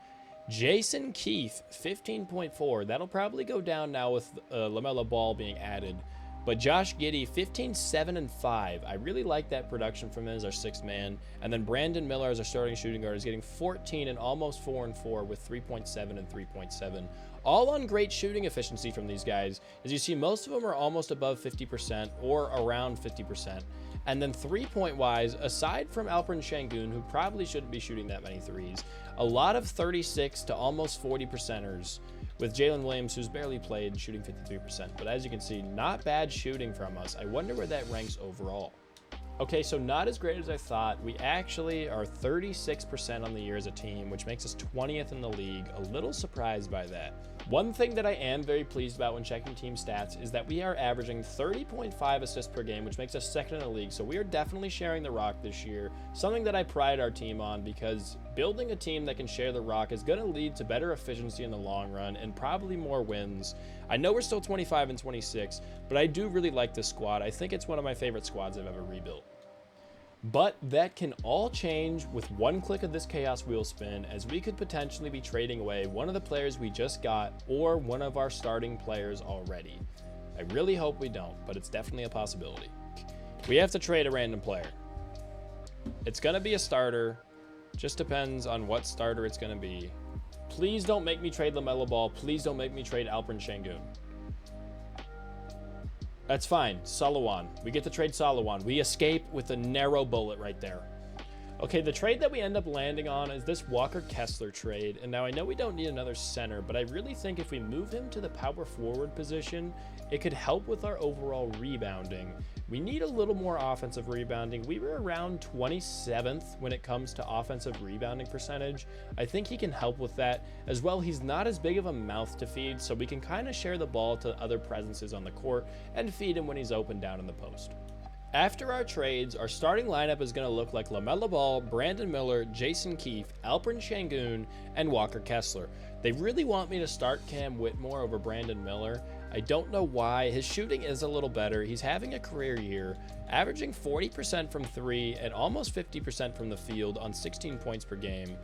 Jason Keefe, 15.4. That'll probably go down now with LaMelo Ball being added. But Josh Giddey, 15, 7, and 5. I really like that production from him as our 6th man. And then Brandon Miller as our starting shooting guard is getting 14 and almost 4 and 4 with 3.7 and 3.7. All on great shooting efficiency from these guys. As you see, most of them are almost above 50% or around 50%. And then 3-point wise, aside from Alperen Sengun, who probably shouldn't be shooting that many threes, a lot of 36 to almost 40%ers, with Jalen Williams, who's barely played, shooting 53%. But as you can see, not bad shooting from us. I wonder where that ranks overall. Okay, so not as great as I thought. We actually are 36% on the year as a team, which makes us 20th in the league. A little surprised by that. One thing that I am very pleased about when checking team stats is that we are averaging 30.5 assists per game, which makes us 2nd in the league. So we are definitely sharing the rock this year, something that I pride our team on, because building a team that can share the rock is going to lead to better efficiency in the long run and probably more wins. I know we're still 25 and 26, but I do really like this squad. I think it's one of my favorite squads I've ever rebuilt. But that can all change with one click of this chaos wheel spin, as we could potentially be trading away one of the players we just got or one of our starting players already. I really hope we don't, but it's definitely a possibility. We have to trade a random player. It's going to be a starter. Just depends on what starter it's going to be. Please don't make me trade LaMelo Ball. Please don't make me trade Alperen Sengun. That's fine. Salawan. We get to trade Salawan. We escape with a narrow bullet right there. Okay, the trade that we end up landing on is this Walker Kessler trade. And now I know we don't need another center, but I really think if we move him to the power forward position, it could help with our overall rebounding. We need a little more offensive rebounding. We were around 27th when it comes to offensive rebounding percentage. I think he can help with that. As well, he's not as big of a mouth to feed, so we can kind of share the ball to other presences on the court and feed him when he's open down in the post. After our trades, our starting lineup is going to look like LaMelo Ball, Brandon Miller, Jason Keefe, Alperen Sengun, and Walker Kessler. They really want me to start Cam Whitmore over Brandon Miller. I don't know why. His shooting is a little better. He's having a career year, averaging 40% from 3 and almost 50% from the field on 16 points per game.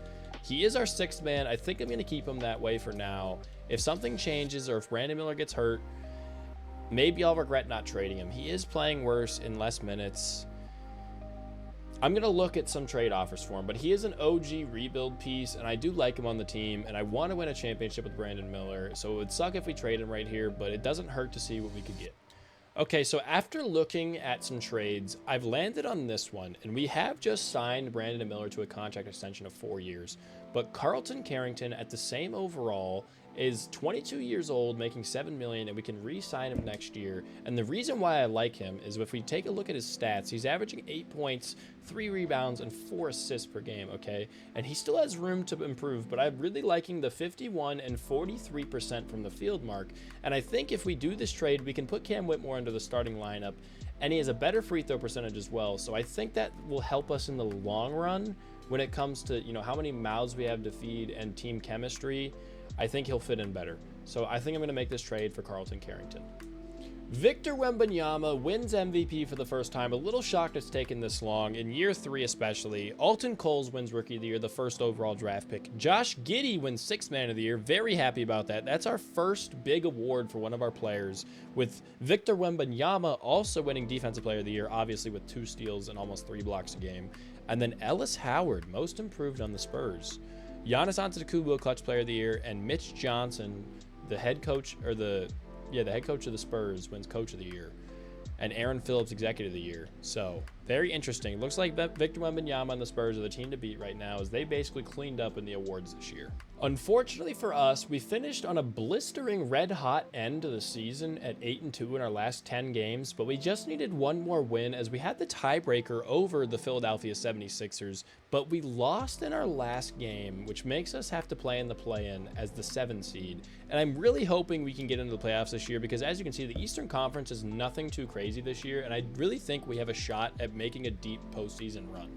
He is our 6th man. I think I'm going to keep him that way for now. If something changes or if Brandon Miller gets hurt, maybe I'll regret not trading him. He is playing worse in less minutes. I'm going to look at some trade offers for him, but he is an OG rebuild piece, and I do like him on the team, and I want to win a championship with Brandon Miller, so it would suck if we trade him right here, but it doesn't hurt to see what we could get. Okay, so after looking at some trades, I've landed on this one, and we have just signed Brandon Miller to a contract extension of 4 years, but Carlton Carrington at the same overall is 22 years old, making $7 million, and we can re-sign him next year. And the reason why I like him is if we take a look at his stats, he's averaging 8 points, 3 rebounds, and 4 assists per game, okay? And he still has room to improve, but I'm really liking the 51 and 43% from the field mark. And I think if we do this trade, we can put Cam Whitmore into the starting lineup, and he has a better free throw percentage as well. So I think that will help us in the long run when it comes to, you know, how many mouths we have to feed and team chemistry. I think he'll fit in better. So I think I'm going to make this trade for Carlton Carrington. Victor Wembanyama wins MVP for the first time. A little shocked it's taken this long, in year 3 especially. Alton Coles wins Rookie of the Year, the first overall draft pick. Josh Giddey wins Sixth Man of the Year. Very happy about that. That's our first big award for one of our players, with Victor Wembanyama also winning Defensive Player of the Year, obviously with 2 steals and almost 3 blocks a game. And then Ellis Howard, Most Improved on the Spurs. Giannis Antetokounmpo, Clutch Player of the Year, and Mitch Johnson, the head coach, or the head coach of the Spurs, wins Coach of the Year. And Aaron Phillips, Executive of the Year. So, very interesting. Looks like Victor Wembanyama and the Spurs are the team to beat right now, as they basically cleaned up in the awards this year. Unfortunately for us, we finished on a blistering red-hot end to the season at 8-2 in our last 10 games, but we just needed one more win as we had the tiebreaker over the Philadelphia 76ers, but we lost in our last game, which makes us have to play in the play-in as the 7 seed. And I'm really hoping we can get into the playoffs this year because, as you can see, the Eastern Conference is nothing too crazy this year, and I really think we have a shot at making a deep postseason run.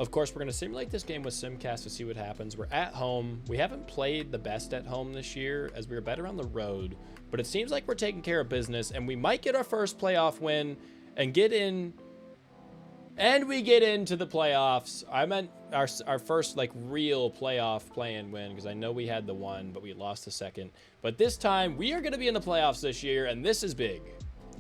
Of course, we're going to simulate this game with Simcast to see what happens. We're at home. We haven't played the best at home this year, as we were better on the road, but it seems like we're taking care of business, and we might get our first playoff win and get in, and we get into the playoffs. I meant our first like real playoff play-in win, because I know we had the one, but we lost the second. But this time, we are going to be in the playoffs this year, and this is big.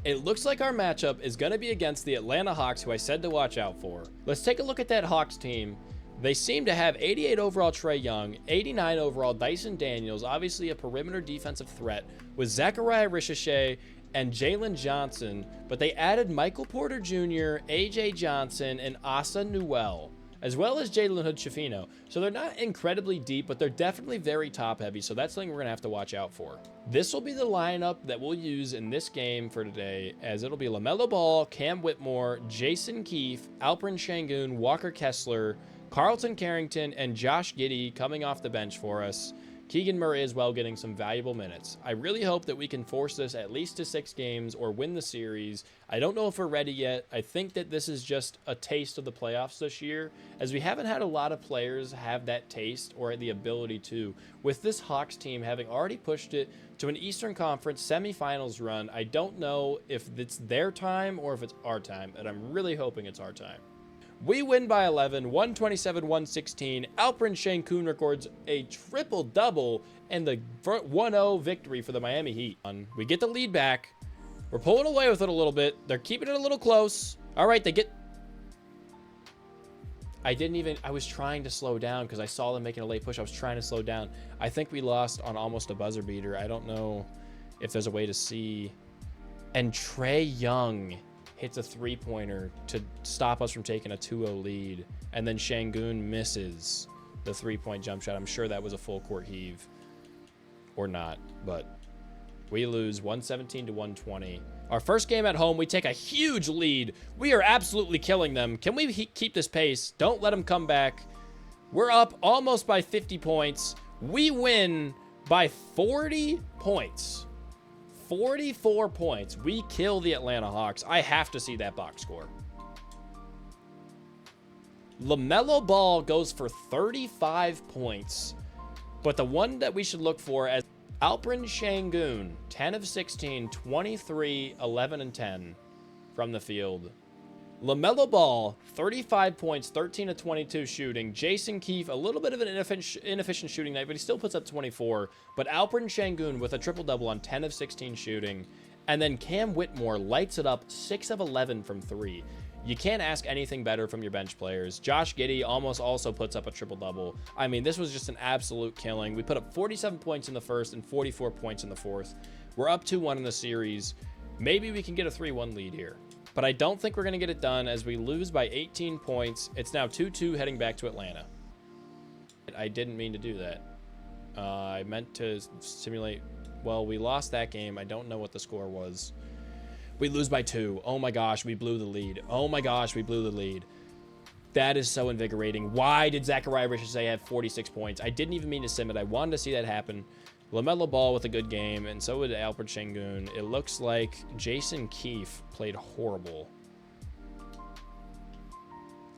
It looks like our matchup is going to be against the Atlanta Hawks, who I said to watch out for. Let's take a look at that Hawks team. They seem to have 88 overall Trae Young, 89 overall Dyson Daniels, obviously a perimeter defensive threat, with Zachariah Ricochet and Jalen Johnson, but they added Michael Porter Jr., AJ Johnson, and Asa Newell, as well as Jalen Hood-Schifino. So they're not incredibly deep, but they're definitely very top-heavy, so that's something we're going to have to watch out for. This will be the lineup that we'll use in this game for today, as it'll be LaMelo Ball, Cam Whitmore, Jason Keefe, Alperen Sengun, Walker Kessler, Carlton Carrington, and Josh Giddey coming off the bench for us. Keegan Murray as well, getting some valuable minutes. I really hope that we can force this at least to 6 games or win the series. I don't know if we're ready yet. I think that this is just a taste of the playoffs this year, as we haven't had a lot of players have that taste or the ability to. With this Hawks team having already pushed it to an Eastern Conference semifinals run, I don't know if it's their time or if it's our time, and I'm really hoping it's our time. We win by 11, 127-116. Alperen Sengun records a triple-double and the 1-0 victory for the Miami Heat. We get the lead back. We're pulling away with it a little bit. They're keeping it a little close. All right, they get... I was trying to slow down because I saw them making a late push. I was trying to slow down. I think we lost on almost a buzzer beater. I don't know if there's a way to see. And Trae Young hits a 3-pointer to stop us from taking a 2-0 lead. And then Sengun misses the 3-point jump shot. I'm sure that was a full court heave. Or not, but we lose 117-120. Our first game at home, we take a huge lead. We are absolutely killing them. Can we keep this pace? Don't let them come back. We're up almost by 50 points. We win by 40 points. 44 points. We kill the Atlanta Hawks. I have to see that box score. LaMelo Ball goes for 35 points. But the one that we should look for as Alperen Sengun, 10 of 16, 23, 11, and 10 from the field. LaMelo Ball, 35 points, 13 of 22 shooting. Jason Keefe, a little bit of an inefficient shooting night, but he still puts up 24. But Alperen Sengun with a triple-double on 10 of 16 shooting. And then Cam Whitmore lights it up, 6 of 11 from 3. You can't ask anything better from your bench players. Josh Giddey almost also puts up a triple-double. I mean, this was just an absolute killing. We put up 47 points in the first and 44 points in the fourth. We're up 2-1 in the series. Maybe we can get a 3-1 lead here. But I don't think we're going to get it done as we lose by 18 points. It's now 2-2 heading back to Atlanta. I didn't mean to do that. I meant to simulate... Well, we lost that game. I don't know what the score was. We lose by 2. Oh my gosh, we blew the lead. Oh my gosh, we blew the lead. That is so invigorating. Why did Zachariah Ricochet have 46 points? I didn't even mean to sim it. I wanted to see that happen. LaMelo Ball with a good game, and so did Alperen Sengun. It looks like Jason Keefe played horrible.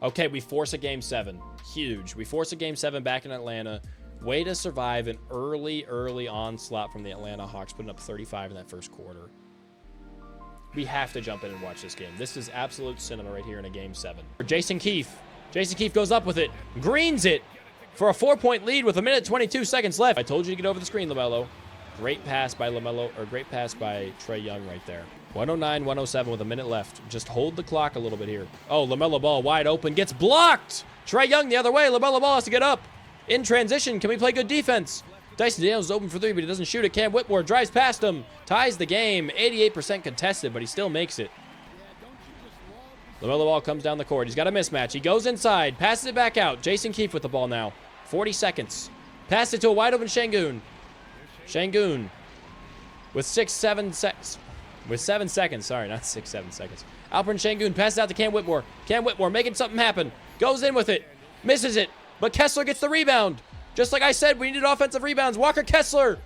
Okay, we force a Game 7. Huge. We force a Game 7 back in Atlanta. Way to survive an early onslaught from the Atlanta Hawks, putting up 35 in that first quarter. We have to jump in and watch this game. This is absolute cinema right here in a game 7. Jason Keefe. Jason Keefe goes up with it. Greens it for a 4-point lead with 1:22 left. I told you to get over the screen, LaMelo. Great pass by LaMelo, or great pass by Trae Young right there. 109-107 with a minute left. Just hold the clock a little bit here. Oh, LaMelo Ball wide open. Gets blocked. Trae Young the other way. LaMelo Ball has to get up. In transition, can we play good defense? Dyson Daniels is open for 3, but he doesn't shoot it. Cam Whitmore drives past him. Ties the game. 88% contested, but he still makes it. LaMelo Ball comes down the court. He's got a mismatch. He goes inside. Passes it back out. Jason Keefe with the ball now. 40 seconds. Pass it to a wide open Şengün. Şengün with 7 seconds. Sorry, not 7 seconds. Alperen Şengün passes out to Cam Whitmore. Cam Whitmore making something happen. Goes in with it. Misses it. But Kessler gets the rebound. Just like I said, we needed offensive rebounds. Walker Kessler.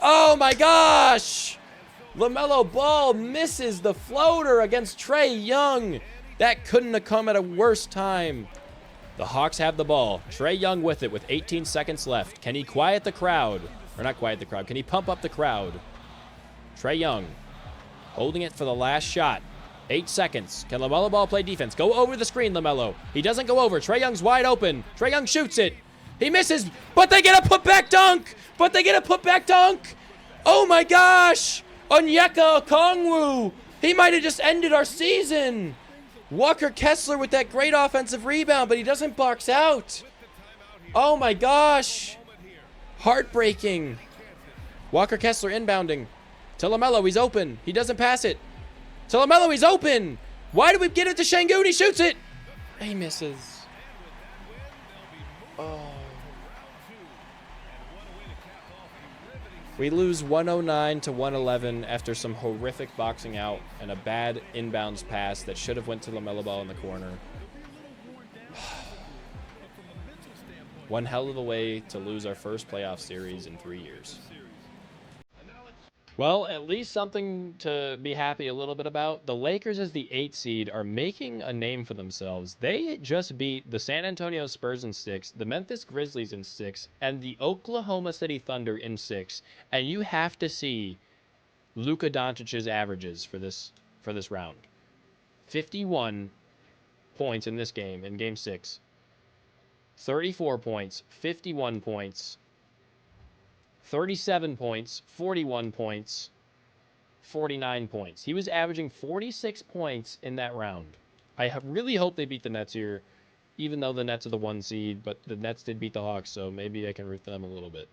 Oh my gosh. LaMelo Ball misses the floater against Trae Young. That couldn't have come at a worse time. The Hawks have the ball. Trae Young with it with 18 seconds left. Can he quiet the crowd? Or not quiet the crowd. Can he pump up the crowd? Trae Young holding it for the last shot. 8 seconds. Can LaMelo Ball play defense? Go over the screen, LaMelo. He doesn't go over. Trae Young's wide open. Trae Young shoots it. He misses, but they get a putback dunk. Oh my gosh. Onyeka Okongwu. He might have just ended our season. Walker Kessler with that great offensive rebound, but he doesn't box out. Oh my gosh. Heartbreaking. Walker Kessler inbounding. To LaMelo, he's open. He doesn't pass it. To LaMelo, he's open. Why do we get it to Şengün? He shoots it. He misses. Oh. We lose 109-111 after some horrific boxing out and a bad inbounds pass that should have went to LaMelo Ball in the corner. One hell of a way to lose our first playoff series in 3 years. Well, at least something to be happy a little bit about. The Lakers, as the 8th seed, are making a name for themselves. They just beat the San Antonio Spurs in 6, the Memphis Grizzlies in 6, and the Oklahoma City Thunder in 6. And you have to see Luka Doncic's averages for this round. 51 points in this game, in Game 6. 34 points, 51 points, 37 points, 41 points, 49 points. He was averaging 46 points in that round. I really hope they beat the Nets here, even though the Nets are the 1 seed, but the Nets did beat the Hawks, so maybe I can root for them a little bit.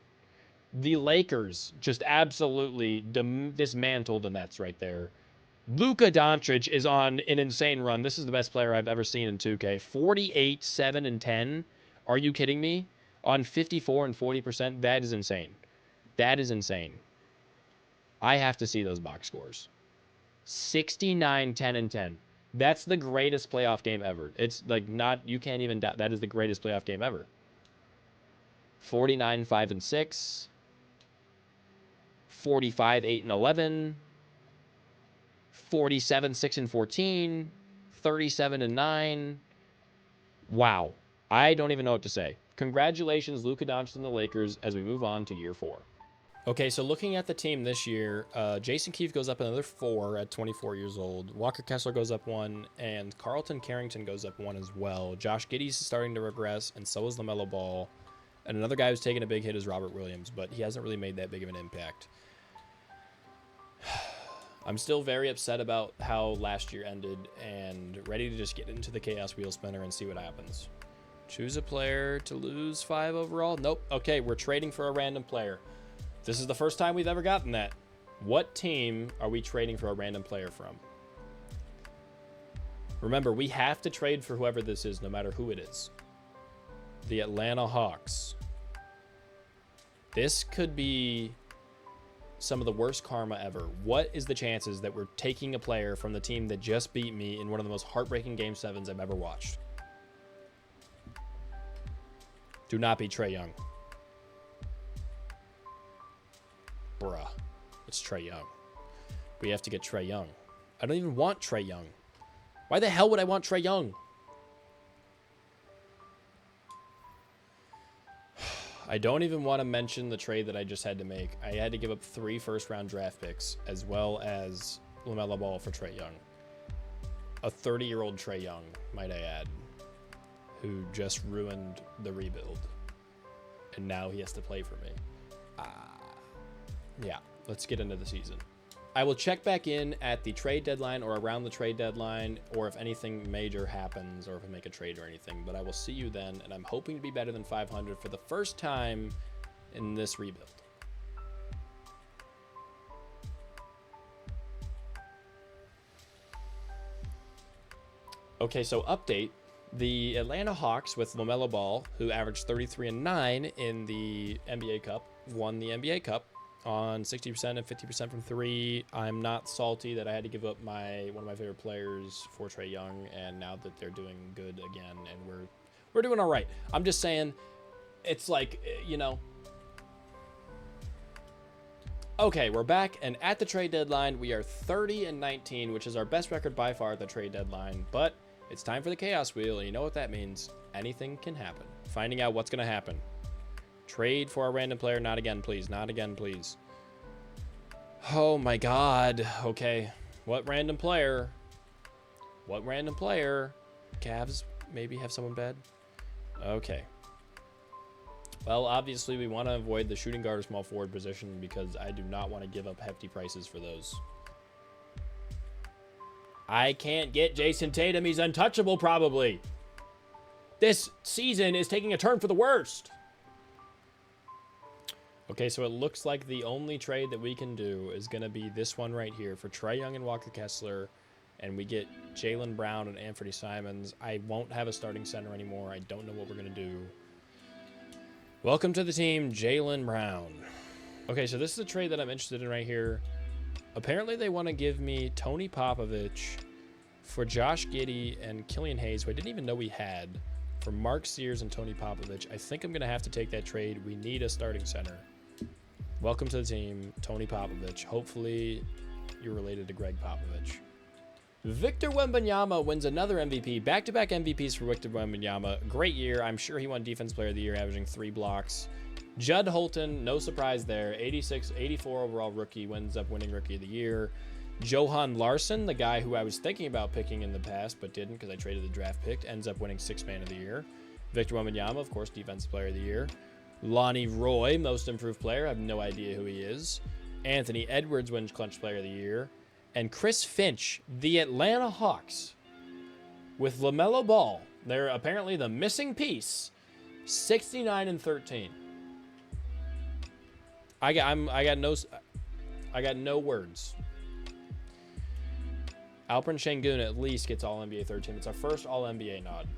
The Lakers just absolutely dismantled the Nets right there. Luka Doncic is on an insane run. This is the best player I've ever seen in 2K. 48, 7, and 10. Are you kidding me? On 54 and 40%? That is insane. That is insane. I have to see those box scores. 69, 10, and 10. That's the greatest playoff game ever. It's like not, you can't even doubt, that is the greatest playoff game ever. 49, 5, and 6. 45, 8, and 11. 47, 6, and 14. 37, and 9. Wow. I don't even know what to say. Congratulations, Luka Doncic and the Lakers, as we move on to year 4. Okay, so looking at the team this year, Jason Keefe goes up another 4 at 24 years old. Walker Kessler goes up 1, and Carlton Carrington goes up 1 as well. Josh Giddey's starting to regress, and so is LaMelo Ball. And another guy who's taking a big hit is Robert Williams, but he hasn't really made that big of an impact. I'm still very upset about how last year ended, and ready to just get into the Chaos Wheel Spinner and see what happens. Choose a player to lose 5 overall? Nope. Okay, we're trading for a random player. This is the first time we've ever gotten that. What team are we trading for a random player from? Remember, we have to trade for whoever this is, no matter who it is. The Atlanta Hawks. This could be some of the worst karma ever. What is the chances that we're taking a player from the team that just beat me in one of the most heartbreaking Game 7s I've ever watched? Do not be Trae Young. Bruh. It's Trae Young. We have to get Trae Young. I don't even want Trae Young. Why the hell would I want Trae Young? I don't even want to mention the trade that I just had to make. I had to give up 3 first-round draft picks, as well as LaMelo Ball for Trae Young. A 30-year-old Trae Young, might I add, who just ruined the rebuild. And now he has to play for me. Yeah, let's get into the season. I will check back in at the trade deadline or around the trade deadline, or if anything major happens, or if I make a trade or anything. But I will see you then, and I'm hoping to be better than 500 for the first time in this rebuild. Okay, so update. The Atlanta Hawks with LaMelo Ball, who averaged 33 and 9 in the NBA Cup, won the NBA Cup on 60% and 50% from three. I'm not salty that I had to give up one of my favorite players for Trae Young, and now that they're doing good again, and we're doing all right. I'm just saying, it's like, you know. Okay, we're back, and at the trade deadline, we are 30 and 19, which is our best record by far at the trade deadline, but it's time for the chaos wheel, and you know what that means. Anything can happen. Finding out what's going to happen. Trade for a random player. Not again, please. Not again, please. Oh, my God. Okay. What random player? What random player? Cavs maybe have someone bad? Okay. Well, obviously, we want to avoid the shooting guard or small forward position because I do not want to give up hefty prices for those. I can't get Jason Tatum. He's untouchable, probably. This season is taking a turn for the worst. Okay, so it looks like the only trade that we can do is going to be this one right here for Trae Young and Walker Kessler, and we get Jaylen Brown and Anthony Simons. I won't have a starting center anymore. I don't know what we're going to do. Welcome to the team, Jaylen Brown. Okay, so this is a trade that I'm interested in right here. Apparently, they want to give me Tony Popovich for Josh Giddey and Killian Hayes, who I didn't even know we had, for Mark Sears and Tony Popovich. I think I'm going to have to take that trade. We need a starting center. Welcome to the team, Tony Popovich. Hopefully, you're related to Greg Popovich. Victor Wembanyama wins another MVP. Back-to-back MVPs for Victor Wembanyama. Great year. I'm sure he won Defense Player of the Year, averaging 3 blocks. Judd Holton, no surprise there. 84 overall rookie, ends up winning Rookie of the Year. Johan Larson, the guy who I was thinking about picking in the past but didn't because I traded the draft pick, ends up winning Sixth Man of the Year. Victor Wembanyama, of course, Defensive Player of the Year. Lonnie Roy, Most Improved Player. I have no idea who he is. Anthony Edwards wins Clutch Player of the Year. And Chris Finch, the Atlanta Hawks, with LaMelo Ball. They're apparently the missing piece. 69 and 13. I got no words. Alperen Şengün at least gets All-NBA 13. It's our first All-NBA nod.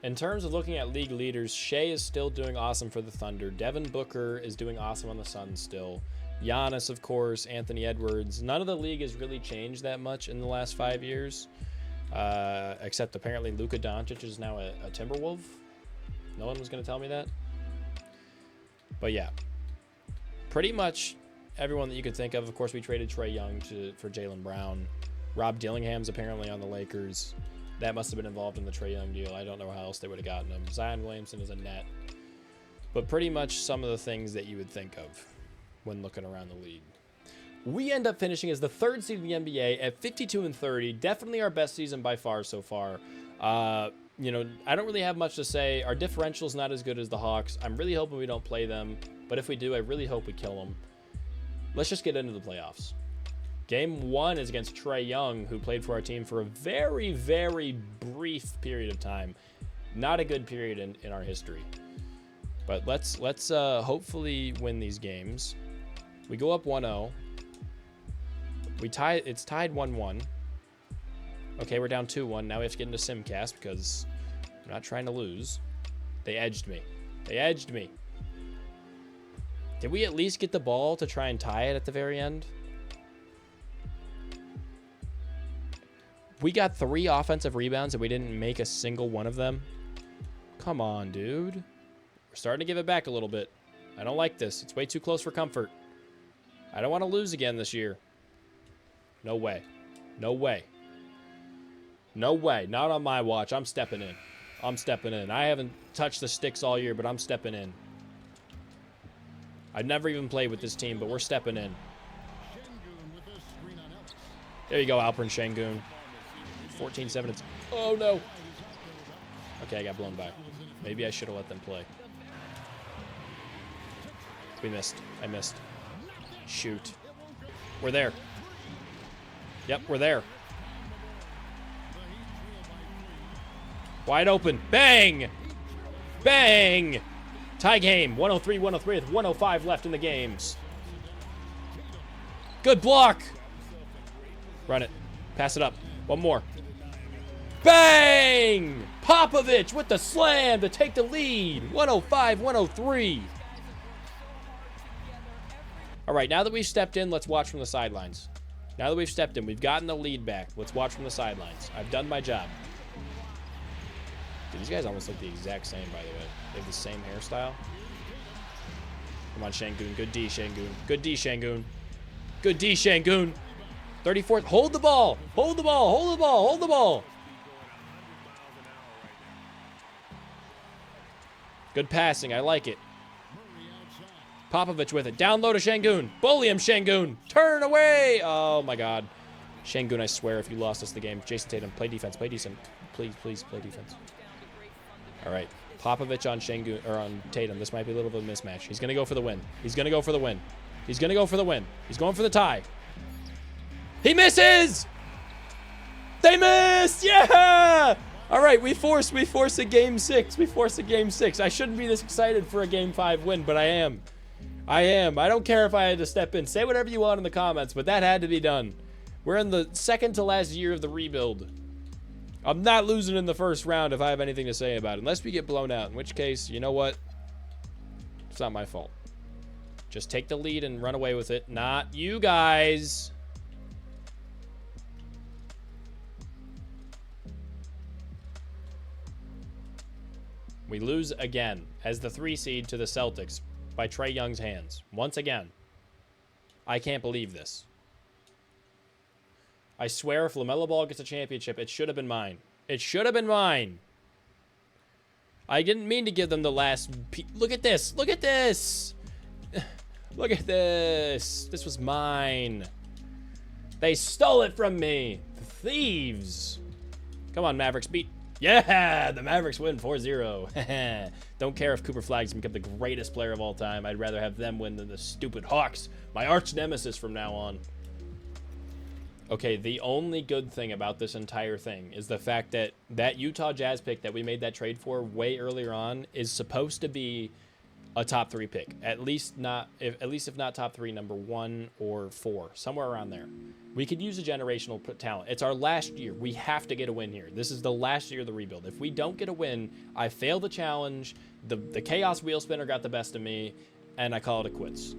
In terms of looking at league leaders, Shea is still doing awesome for the Thunder. Devin Booker is doing awesome on the Suns still. Giannis, of course, Anthony Edwards. None of the league has really changed that much in the last 5 years, except apparently Luka Doncic is now a Timberwolf. No one was going to tell me that. But yeah, pretty much everyone that you could think of. Of course, we traded Trae Young for Jaylen Brown. Rob Dillingham's apparently on the Lakers. That must have been involved in the Trae Young deal. I don't know how else they would have gotten him. Zion Williamson is a net. But pretty much some of the things that you would think of when looking around the league. We end up finishing as the 3rd seed in the NBA at 52 and 30. Definitely our best season by far so far. You know, I don't really have much to say. Our differential's not as good as the Hawks. I'm really hoping we don't play them. But if we do, I really hope we kill them. Let's just get into the playoffs. Game 1 is against Trae Young, who played for our team for a very, very brief period of time. Not a good period in our history. But let's hopefully win these games. We go up 1-0. It's tied 1-1. Okay, we're down 2-1. Now we have to get into Simcast because I'm not trying to lose. They edged me. Did we at least get the ball to try and tie it at the very end? We got 3 offensive rebounds and we didn't make a single one of them. Come on, dude. We're starting to give it back a little bit. I don't like this. It's way too close for comfort. I don't want to lose again this year. No way. No way. No way. Not on my watch. I'm stepping in. I haven't touched the sticks all year, but I'm stepping in. I've never even played with this team, but we're stepping in. There you go, Alperen Şengün. 14-7. Oh, no. Okay, I got blown by. Maybe I should have let them play. We missed. I missed. Shoot. We're there. Yep, we're there. Wide open. Bang! Bang! Tie game. 103-103 with 105 left in the games. Good block. Run it. Pass it up. One more. Bang! Popovich with the slam to take the lead. 105-103. All right, now that we've stepped in, let's watch from the sidelines. Now that we've stepped in, we've gotten the lead back. Let's watch from the sidelines. I've done my job. Dude, these guys almost look the exact same, by the way. They have the same hairstyle. Come on, Şengün. Good D, Şengün. Good D, Şengün. Good D, Şengün. 34th. Hold the ball. Hold the ball. Hold the ball. Hold the ball. Good passing. I like it. Popovich with it. Down low to Şengün. Bully him, Şengün. Turn away. Oh, my God. Şengün, I swear, if you lost us the game. Jason Tatum, play defense. Play decent. Please, please play defense. All right. Popovich on Şengün, or on Tatum. This might be a little bit of a mismatch. He's going to go for the win. He's going to go for the win. He's going to go for the win. He's going for the tie. He misses! They missed! Yeah! All right, we force a game 6. We force a game 6. I shouldn't be this excited for a game 5 win, but I am. I am. I don't care if I had to step in. Say whatever you want in the comments, but that had to be done. We're in the second to last year of the rebuild. I'm not losing in the first round if I have anything to say about it, unless we get blown out, in which case, you know what? It's not my fault. Just take the lead and run away with it. Not you guys. We lose again as the 3 seed to the Celtics by Trae Young's hands. Once again. I can't believe this. I swear if LaMelo Ball gets a championship, it should have been mine. It should have been mine. I didn't mean to give them the last... Look at this. Look at this. Look at this. This was mine. They stole it from me. Thieves. Come on, Mavericks. Beat... Yeah, the Mavericks win 4-0. Don't care if Cooper Flag's become the greatest player of all time. I'd rather have them win than the stupid Hawks, my arch nemesis from now on. Okay, the only good thing about this entire thing is the fact that that Utah Jazz pick that we made that trade for way earlier on is supposed to be a top 3 pick. At least if not top 3, number 1 or 4, somewhere around there. We could use a generational talent. It's our last year. We have to get a win here. This is the last year of the rebuild. If we don't get a win, I fail the challenge. The chaos wheel spinner got the best of me, and I call it a quits.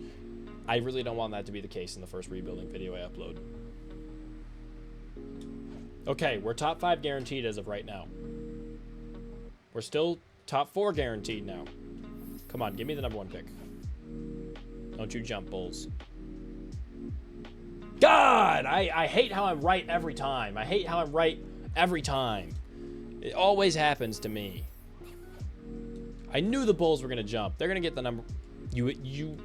I really don't want that to be the case in the first rebuilding video I upload. Okay, we're top 5 guaranteed as of right now. We're still top 4 guaranteed now. Come on, give me the number 1 pick. Don't you jump, Bulls. God, I hate how I'm right every time. I hate how I'm right every time. It always happens to me. I knew the Bulls were going to jump. They're going to get the number... You.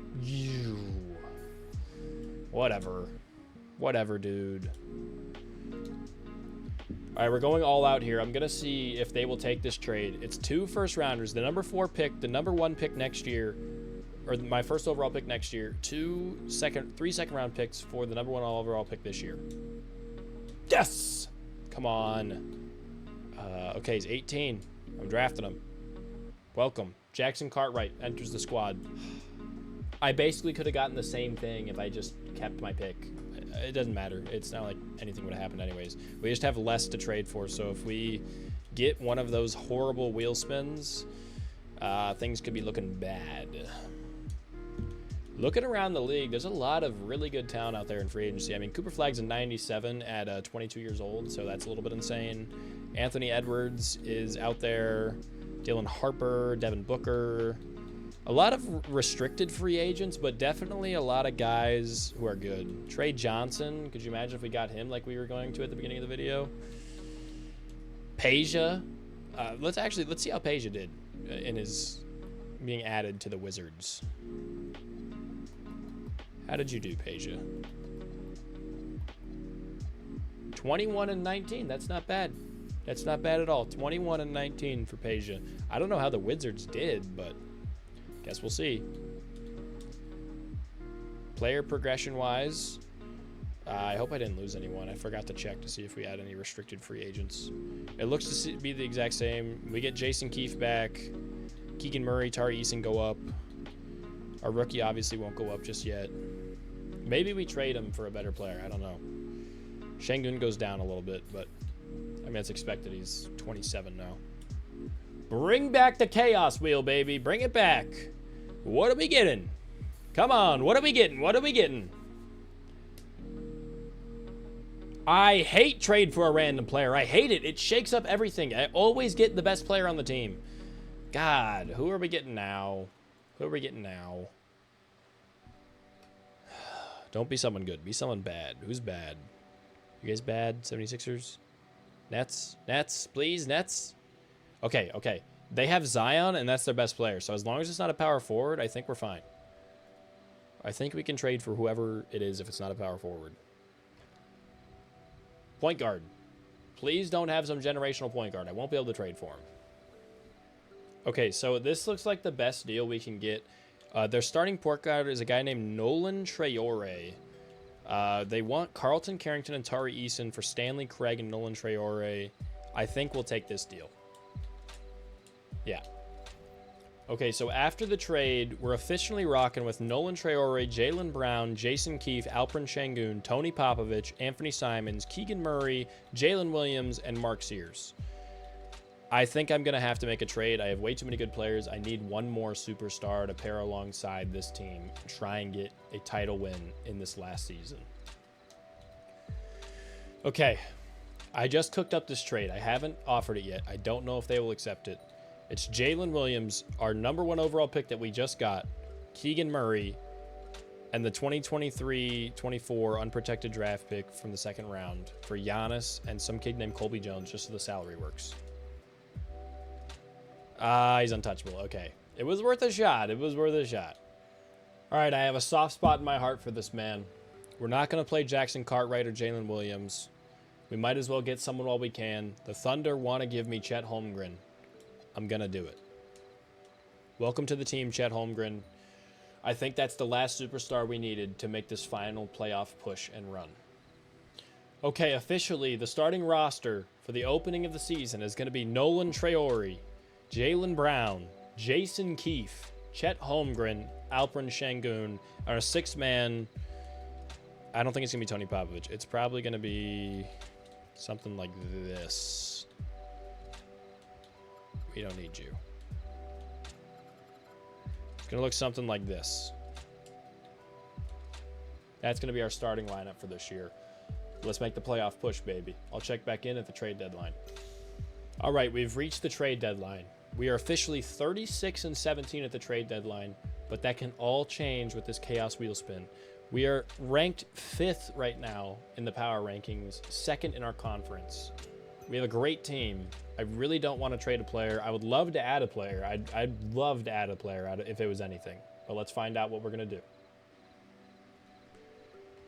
Whatever. Whatever, dude. All right, we're going all out here. I'm going to see if they will take this trade. It's 2 first-rounders, the number 4 pick, the number 1 pick next year, or my first overall pick next year, 3 second-round picks for the number 1 overall pick this year. Yes! Come on. Okay, he's 18. I'm drafting him. Welcome. Jackson Cartwright enters the squad. I basically could have gotten the same thing if I just kept my pick. It doesn't matter. It's not like anything would have happened anyways. We just have less to trade for, so if we get one of those horrible wheel spins, things could be looking bad. Looking around the league, there's a lot of really good talent out there in free agency. I mean, Cooper Flag's a 97 at 22 years old, so that's a little bit insane. Anthony Edwards is out there. Dylan Harper, Devin Booker. A lot of restricted free agents, but definitely a lot of guys who are good. Trey Johnson, could you imagine if we got him like we were going to at the beginning of the video? Peja. Let's see how Peja did in his being added to the Wizards. How did you do, Peja? 21 and 19. That's not bad. That's not bad at all. 21 and 19 for Peja. I don't know how the Wizards did, but guess we'll see. Player progression-wise, I hope I didn't lose anyone. I forgot to check to see if we had any restricted free agents. It looks to be the exact same. We get Jason Keefe back. Keegan Murray, Tari Eason go up. Our rookie obviously won't go up just yet. Maybe we trade him for a better player. I don't know. Şengün goes down a little bit, but I mean, it's expected. He's 27 now. Bring back the chaos wheel, baby. Bring it back. What are we getting? Come on. What are we getting? What are we getting? I hate trade for a random player. I hate it. It shakes up everything. I always get the best player on the team. God, who are we getting now? Who are we getting now? Don't be someone good. Be someone bad. Who's bad? You guys bad? 76ers? Nets? Nets? Please? Nets? Okay, okay. They have Zion, and that's their best player. So as long as it's not a power forward, I think we're fine. I think we can trade for whoever it is if it's not a power forward. Point guard. Please don't have some generational point guard. I won't be able to trade for him. Okay, so this looks like the best deal we can get. Their starting point guard is a guy named Nolan Traore. They want Carlton Carrington and Tari Eason for Stanley Craig and Nolan Traore. I think we'll take this deal. Yeah. Okay, so after the trade, we're officially rocking with Nolan Traore, Jaylen Brown, Jason Keefe, Alperen Şengün, Tony Popovich, Anthony Simons, Keegan Murray, Jalen Williams, and Mark Sears. I think I'm going to have to make a trade. I have way too many good players. I need one more superstar to pair alongside this team and try and get a title win in this last season. Okay, I just cooked up this trade. I haven't offered it yet. I don't know if they will accept it. It's Jalen Williams, our #1 overall pick that we just got, Keegan Murray, and the 2023-24 unprotected draft pick from the second round for Giannis and some kid named Colby Jones, just so the salary works. He's untouchable. Okay. It was worth a shot. It was worth a shot. All right, I have a soft spot in my heart for this man. We're not going to play Jackson Cartwright or Jalen Williams. We might as well get someone while we can. The Thunder want to give me Chet Holmgren. I'm going to do it. Welcome to the team, Chet Holmgren. I think that's the last superstar we needed to make this final playoff push and run. Okay, officially, the starting roster for the opening of the season is going to be Nolan Traore, Jaylen Brown, Jason Keefe, Chet Holmgren, Alperen Şengün, our sixth man. I don't think it's going to be Tony Popovich. It's probably going to be something like this. We don't need you. It's going to look something like this. That's going to be our starting lineup for this year. Let's make the playoff push, baby. I'll check back in at the trade deadline. All right, we've reached the trade deadline. We are officially 36-17 at the trade deadline, but that can all change with this chaos wheel spin. We are ranked 5th right now in the power rankings, 2nd in our conference. We have a great team. I really don't want to trade a player. I would love to add a player. I'd love to add a player if it was anything. But let's find out what we're going to do.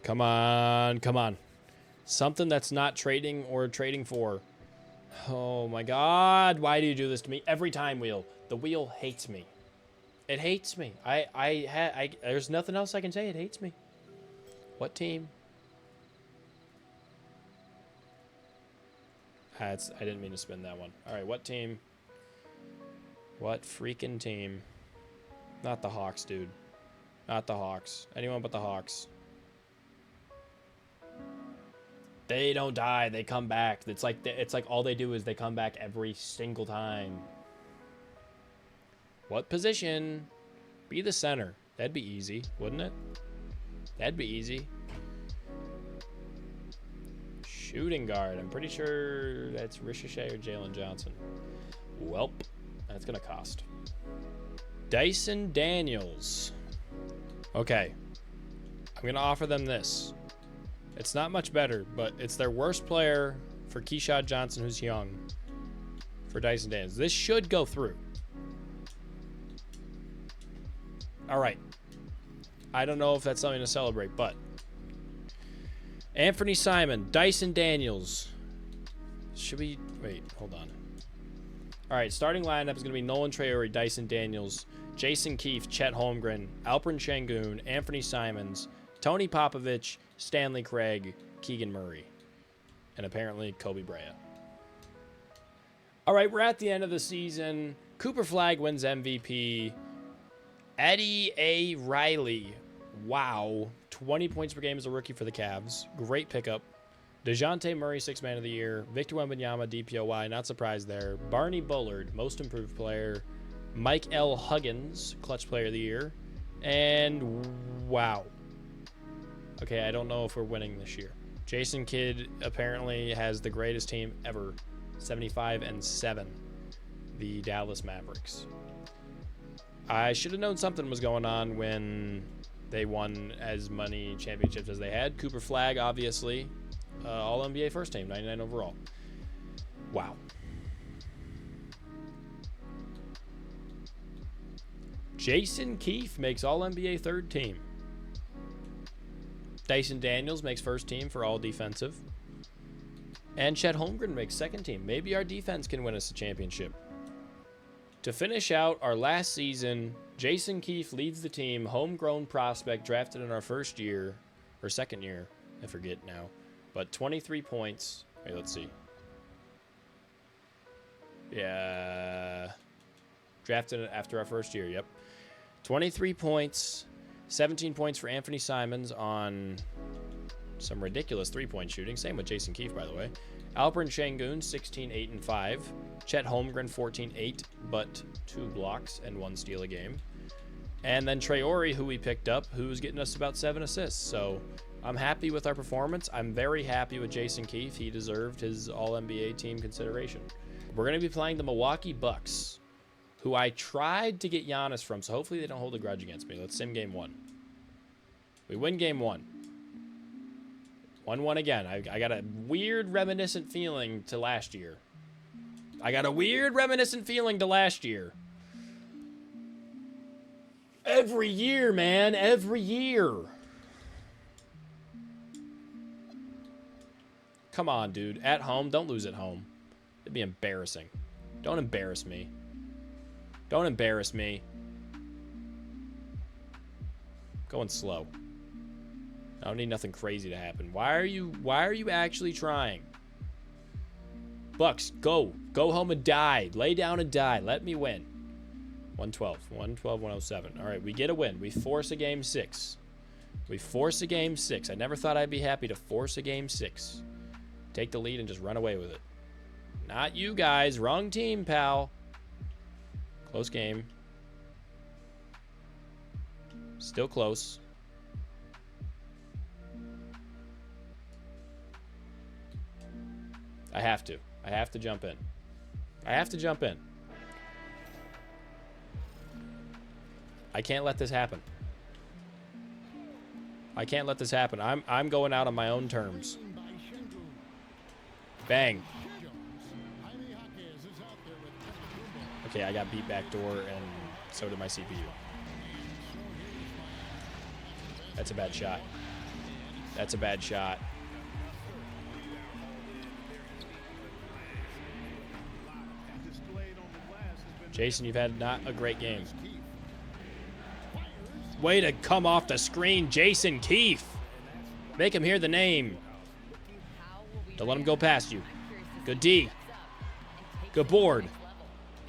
Come on, come on. Something that's not trading or trading for. Oh my God. Why do you do this to me every time, wheel? The wheel hates me. It hates me. There's nothing else I can say. It hates me. What team? I didn't mean to spin that one. All right, what team? What freaking team? Not the Hawks, dude. Not the Hawks. Anyone but the Hawks. They don't die. They come back. It's like all they do is they come back every single time. What position? Be the center. That'd be easy, wouldn't it? That'd be easy. Shooting guard. I'm pretty sure that's Ricochet or Jalen Johnson. Welp. That's going to cost. Dyson Daniels. Okay. I'm going to offer them this. It's not much better, but it's their worst player for Keyshawn Johnson, who's young, for Dyson Daniels. This should go through. All right. I don't know if that's something to celebrate, but Anthony Simon, Dyson Daniels. Should we... Wait, hold on. All right, starting lineup is going to be Nolan Traore, Dyson Daniels, Jason Keefe, Chet Holmgren, Alperen Şengün, Anthony Simons, Tony Popovich, Stanley Craig, Keegan Murray, and apparently Kobe Bryant. All right, we're at the end of the season. Cooper Flagg wins MVP. Eddie A. Riley. Wow. 20 points per game as a rookie for the Cavs. Great pickup. DeJounte Murray, 6th man of the year. Victor Wembanyama, DPOY, not surprised there. Barney Bullard, most improved player. Mike L. Huggins, clutch player of the year. And wow. Okay, I don't know if we're winning this year. Jason Kidd apparently has the greatest team ever. 75-7. The Dallas Mavericks. I should have known something was going on when they won as many championships as they had. Cooper Flagg, obviously. All-NBA first team, 99 overall. Wow. Jason Keefe makes All-NBA third team. Dyson Daniels makes first team for all defensive. And Chet Holmgren makes second team. Maybe our defense can win us a championship. To finish out our last season, Jason Keefe leads the team, homegrown prospect drafted in our first year, or second year, I forget now. But 23 points. Wait, let's see. Yeah. Drafted after our first year, yep. 23 points. 17 points for Anthony Simons on some ridiculous three-point shooting. Same with Jason Keefe, by the way. Alperen Şengün, 16, 8, and 5. Chet Holmgren, 14, 8, but 2 blocks and 1 steal a game. And then Traore, who we picked up, who's getting us about 7 assists. So I'm happy with our performance. I'm very happy with Jason Keefe. He deserved his All-NBA team consideration. We're going to be playing the Milwaukee Bucks, who I tried to get Giannis from, so hopefully they don't hold a grudge against me. Let's sim game 1. We win game 1. 1-1 again. I got a weird reminiscent feeling to last year. Every year, man. Every year. Come on, dude. At home. Don't lose at home. It'd be embarrassing. Don't embarrass me. Don't embarrass me. Going slow. I don't need nothing crazy to happen. Why are you actually trying? Bucks, go. Go home and die. Lay down and die. Let me win. 112. 112, 107. All right, we get a win. We force a game 6. We force a game 6. I never thought I'd be happy to force a game 6. Take the lead and just run away with it. Not you guys. Wrong team, pal. Close game. Still close. I have to. I have to jump in. I have to jump in. I can't let this happen. I can't let this happen. I'm going out on my own terms. Bang. Okay, I got beat backdoor, and so did my CPU. That's a bad shot. That's a bad shot. Jason, you've had not a great game. Way to come off the screen, Jason Keefe. Make him hear the name. Don't let him go past you. Good D. Good board.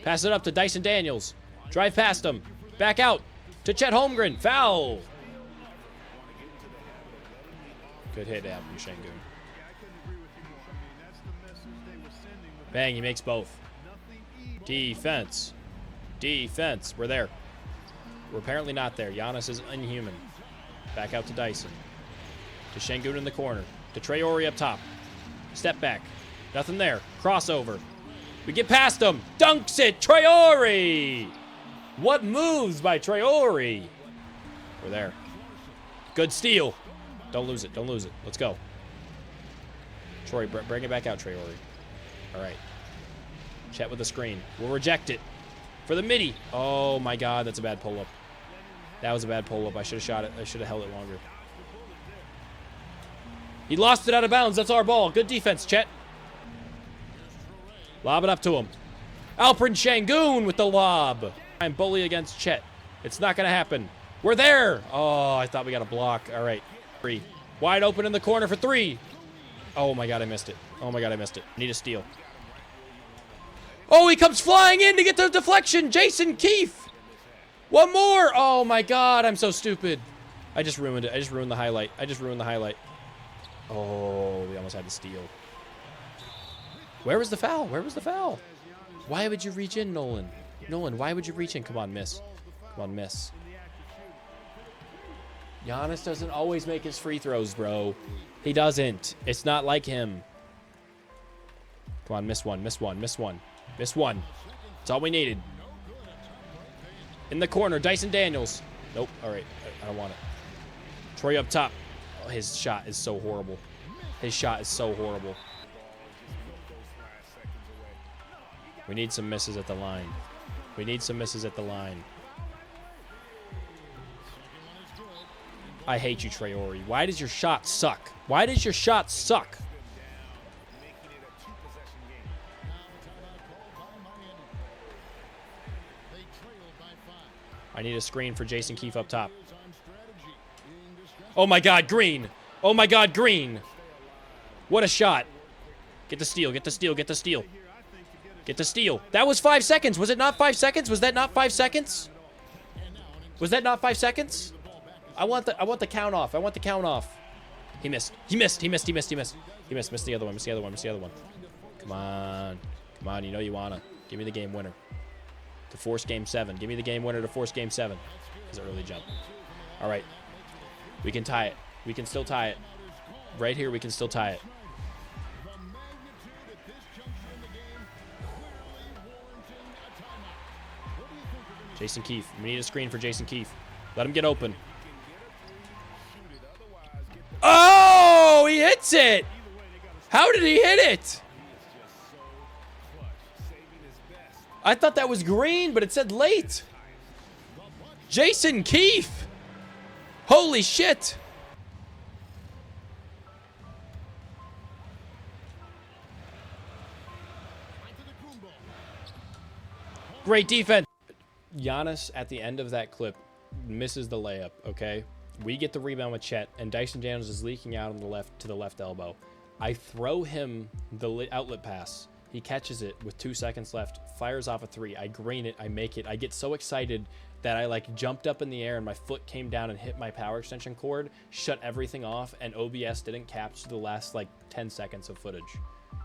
Pass it up to Dyson Daniels. Drive past him. Back out to Chet Holmgren. Foul. Good hit, Alperen Şengün. Bang, he makes both. Defense. Defense. We're there. We're apparently not there. Giannis is unhuman. Back out to Dyson. To Şengün in the corner. To Traore up top. Step back. Nothing there. Crossover. We get past him. Dunks it. Traore. What moves by Traore? We're there. Good steal. Don't lose it. Don't lose it. Let's go. Troy, bring it back out, Traore. All right. Chet with the screen. We'll reject it. For the midi. Oh, my God. That's a bad pull-up. That was a bad pull-up. I should have shot it. I should have held it longer. He lost it out of bounds. That's our ball. Good defense, Chet. Lob it up to him. Alperen Şengün with the lob. I'm bully against Chet. It's not going to happen. We're there. Oh, I thought we got a block. All right. 3. Wide open in the corner for 3. Oh, my God, I missed it. Oh, my God, I missed it. Need a steal. Oh, he comes flying in to get the deflection. Jason Keefe. One more. Oh, my God, I'm so stupid. I just ruined it. I just ruined the highlight. I just ruined the highlight. Oh, we almost had the steal. Where was the foul? Where was the foul? Why would you reach in, Nolan? Nolan, why would you reach in? Come on, miss. Come on, miss. Giannis doesn't always make his free throws, bro. He doesn't. It's not like him. Come on, miss one, miss one, miss one. Miss one. That's all we needed. In the corner, Dyson Daniels. Nope. All right. I don't want it. Troy up top. Oh, his shot is so horrible. His shot is so horrible. We need some misses at the line. We need some misses at the line. I hate you, Traore. Why does your shot suck? Why does your shot suck? I need a screen for Jason Keefe up top. Oh my God, Green. Oh my God, Green. What a shot. Get the steal, get the steal, get the steal. Get the steal. That was 5 seconds. Was it not 5 seconds? Was that not 5 seconds? Was that not 5 seconds? I want the count off. I want the count off. He missed. He missed. He missed. He missed. He missed. He missed. Missed the other one. Missed the other one. Missed the other one. Come on. Come on. You know you wanna. Give me the game winner. To force game 7. Give me the game winner to force game 7. It's an early jump. All right. We can tie it. We can still tie it. Right here, we can still tie it. Jason Keefe. We need a screen for Jason Keefe. Let him get open. Oh, he hits it. How did he hit it? I thought that was green, but it said late. Jason Keefe. Holy shit. Great defense. Giannis at the end of that clip misses the layup, okay? We get the rebound with Chet, and Dyson Daniels is leaking out on the left to the left elbow. I throw him the outlet pass. He catches it with 2 seconds left, fires off a 3. I green it, I make it. I get so excited that I like jumped up in the air and my foot came down and hit my power extension cord, shut everything off, and OBS didn't capture the last like 10 seconds of footage.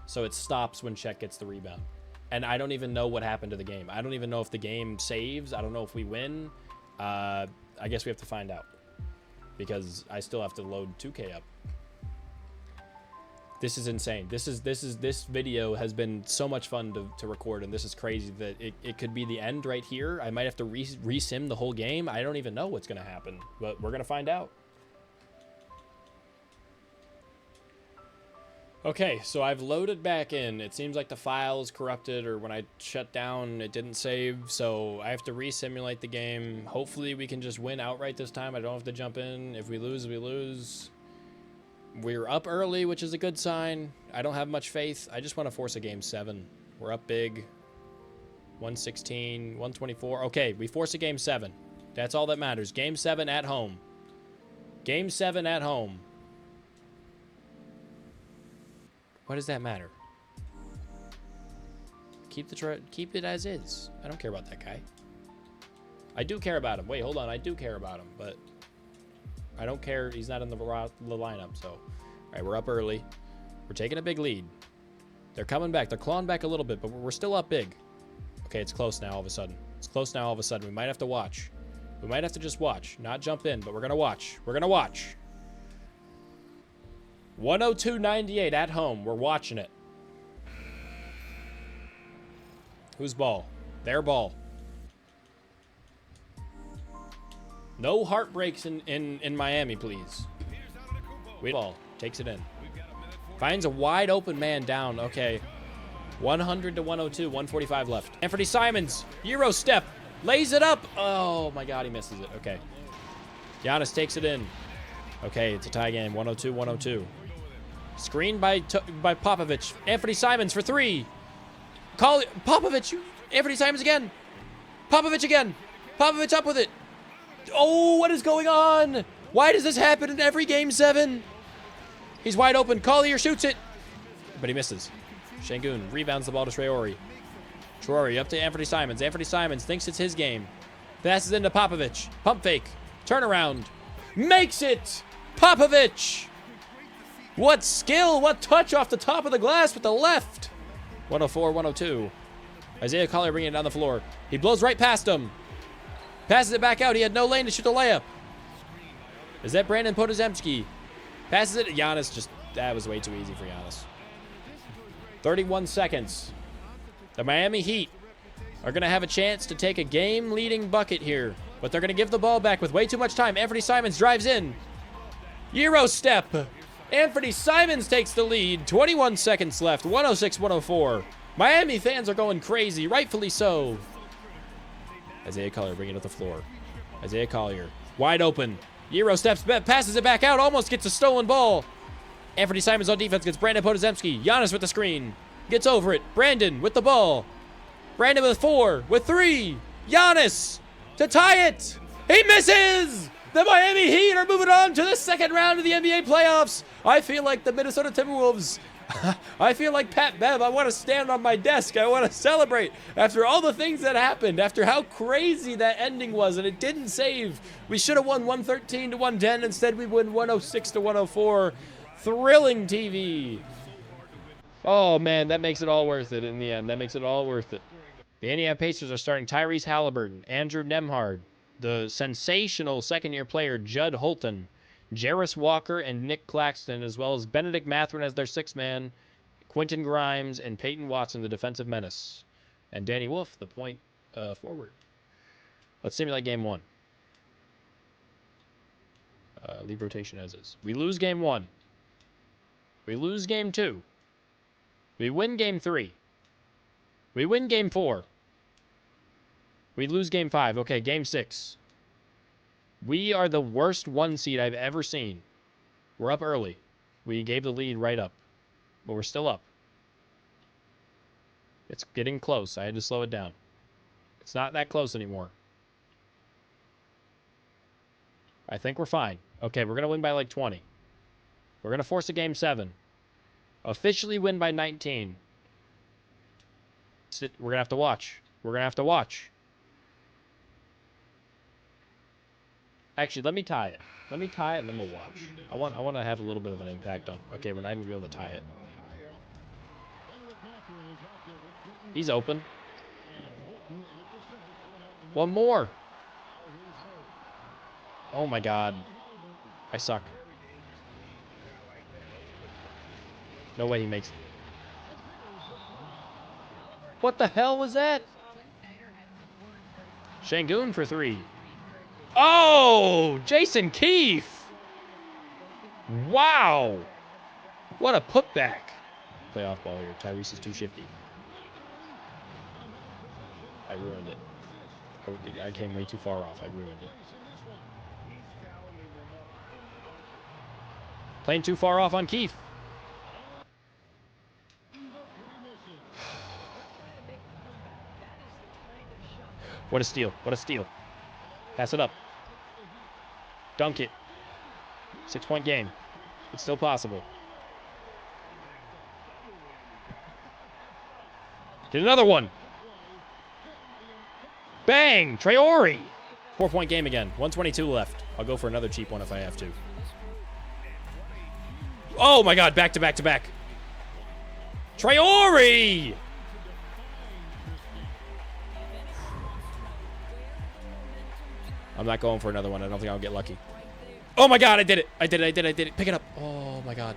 So it stops when Chet gets the rebound. And I don't even know what happened to the game. I don't even know if the game saves. I don't know if we win. I guess we have to find out, because I still have to load 2K up. This is insane. This video has been so much fun to record, and this is crazy that it could be the end right here. I might have to re-sim the whole game. I don't even know what's gonna happen, but we're gonna find out. Okay, so I've loaded back in. It seems like the file is corrupted, or when I shut down, it didn't save, so I have to re-simulate the game. Hopefully we can just win outright this time. I don't have to jump in. If we lose, we lose. We're up early, which is a good sign. I don't have much faith. I just want to force a game 7. We're up big. 116, 124. Okay, we force a game 7. That's all that matters. Game 7 at home. Game 7 at home. What does that matter? Keep it as is. I don't care about that guy. I do care about him. Wait, hold on. I do care about him, but I don't care. He's not in the lineup, so. All right, we're up early. We're taking a big lead. They're coming back. They're clawing back a little bit, but we're still up big. Okay, it's close now all of a sudden. It's close now all of a sudden. We might have to watch. We might have to just watch. Not jump in, but we're going to watch. We're going to watch. 102-98 at home. We're watching it. Whose ball? Their ball. No heartbreaks in Miami, please. Ball takes it in. Finds a wide open man down. Okay. 100 to 102. 145 left. Anthony Simons. Euro step. Lays it up. Oh my God, he misses it. Okay. Giannis takes it in. Okay, it's a tie game. 102-102. Screen by Popovich. Anthony Simons for 3. Popovich. Anthony Simons again. Popovich again. Popovich up with it. Oh, what is going on? Why does this happen in every Game 7? He's wide open. Collier shoots it. But he misses. Şengün rebounds the ball to Traore. Traore up to Anthony Simons. Anthony Simons thinks it's his game. Passes into Popovich. Pump fake. Turnaround. Makes it! Popovich! What skill, what touch off the top of the glass with the left. 104-102. Isaiah Collier bringing it down the floor. He blows right past him. Passes it back out. He had no lane to shoot the layup. Is that Brandon Podozemski? Passes it. Giannis just, that was way too easy for Giannis. 31 seconds. The Miami Heat are going to have a chance to take a game-leading bucket here, but they're going to give the ball back with way too much time. Anthony Simons drives in. Euro step. Anthony Simons takes the lead. 21 seconds left. 106-104. Miami fans are going crazy, rightfully so. Isaiah Collier bringing it to the floor. Isaiah Collier, wide open. Euro steps, passes it back out, almost gets a stolen ball. Anthony Simons on defense gets Brandon Podozemski. Giannis with the screen. Gets over it. Brandon with the ball. Brandon with 4, with 3. Giannis to tie it. He misses! The Miami Heat are moving on to the second round of the NBA playoffs. I feel like the Minnesota Timberwolves. I feel like Pat Bev. I want to stand on my desk. I want to celebrate after all the things that happened, after how crazy that ending was, and it didn't save. We should have won 113-110. Instead, we win 106-104. Thrilling TV. Oh, man, that makes it all worth it in the end. That makes it all worth it. The Indiana Pacers are starting Tyrese Halliburton, Andrew Nembhard, the sensational second-year player Judd Holton, Jarris Walker, and Nick Claxton, as well as Benedict Mathurin as their sixth man, Quentin Grimes, and Peyton Watson, the defensive menace, and Danny Wolf, the point forward. Let's simulate game 1. Leave rotation as is. We lose game 1. We lose game 2. We win game 3. We win game 4. We lose game 5. Okay, game 6. We are the worst 1 seed I've ever seen. We're up early. We gave the lead right up. But we're still up. It's getting close. I had to slow it down. It's not that close anymore. I think we're fine. Okay, we're going to win by like 20. We're going to force a game 7. Officially win by 19. We're going to have to watch. We're going to have to watch. Actually, let me tie it. Let me tie it and then we'll watch. I want to have a little bit of an impact on. Okay, we're not even able to tie it. He's open. One more. Oh my God. I suck. No way he makes it. What the hell was that? Şengün for 3. Oh, Jason Keefe. Wow. What a putback. Playoff ball here. Tyrese is too shifty. I ruined it. I came way too far off. I ruined it. Playing too far off on Keefe. What a steal. What a steal. Pass it up. Dunk it. 6-point game. It's still possible. Get another one. Bang! Traore! 4-point game again. 122 left. I'll go for another cheap one if I have to. Oh my God, back to back to back. Traore! I'm not going for another one. I don't think I'll get lucky. Oh my God, I did it. I did it. Pick it up. Oh my God.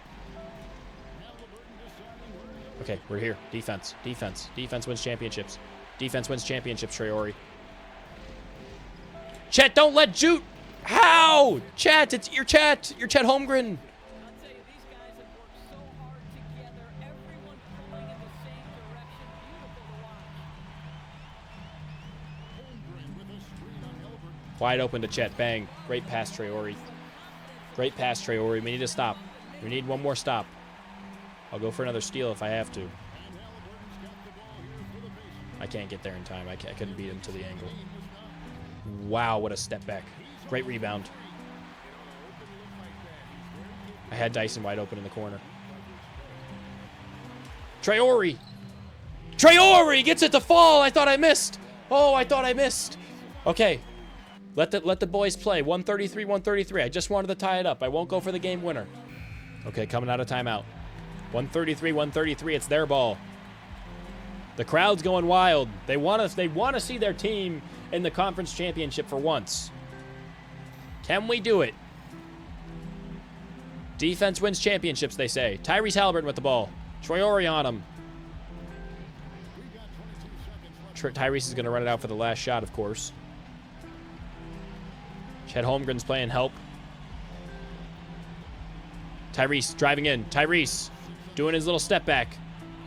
Okay, we're here. Defense. Defense wins championships. Defense wins championships, Traore. Chet, don't let Jute. How? Chet, it's your Chet. You're Chet Holmgren. Wide open to Chet. Bang. Great pass, Traore. Great pass, Traore. We need to stop. We need one more stop. I'll go for another steal if I have to. I can't get there in time. I couldn't beat him to the angle. Wow, what a step back. Great rebound. I had Dyson wide open in the corner. Traore! Traore gets it to fall! I thought I missed! Oh, I thought I missed. Okay. Let the boys play. 133-133. I just wanted to tie it up. I won't go for the game winner. Okay, coming out of timeout. 133-133. It's their ball. The crowd's going wild. They want to see their team in the conference championship for once. Can we do it? Defense wins championships, they say. Tyrese Halliburton with the ball. Traore on him. Tyrese is going to run it out for the last shot, of course. Chet Holmgren's playing help. Tyrese driving in. Tyrese doing his little step back.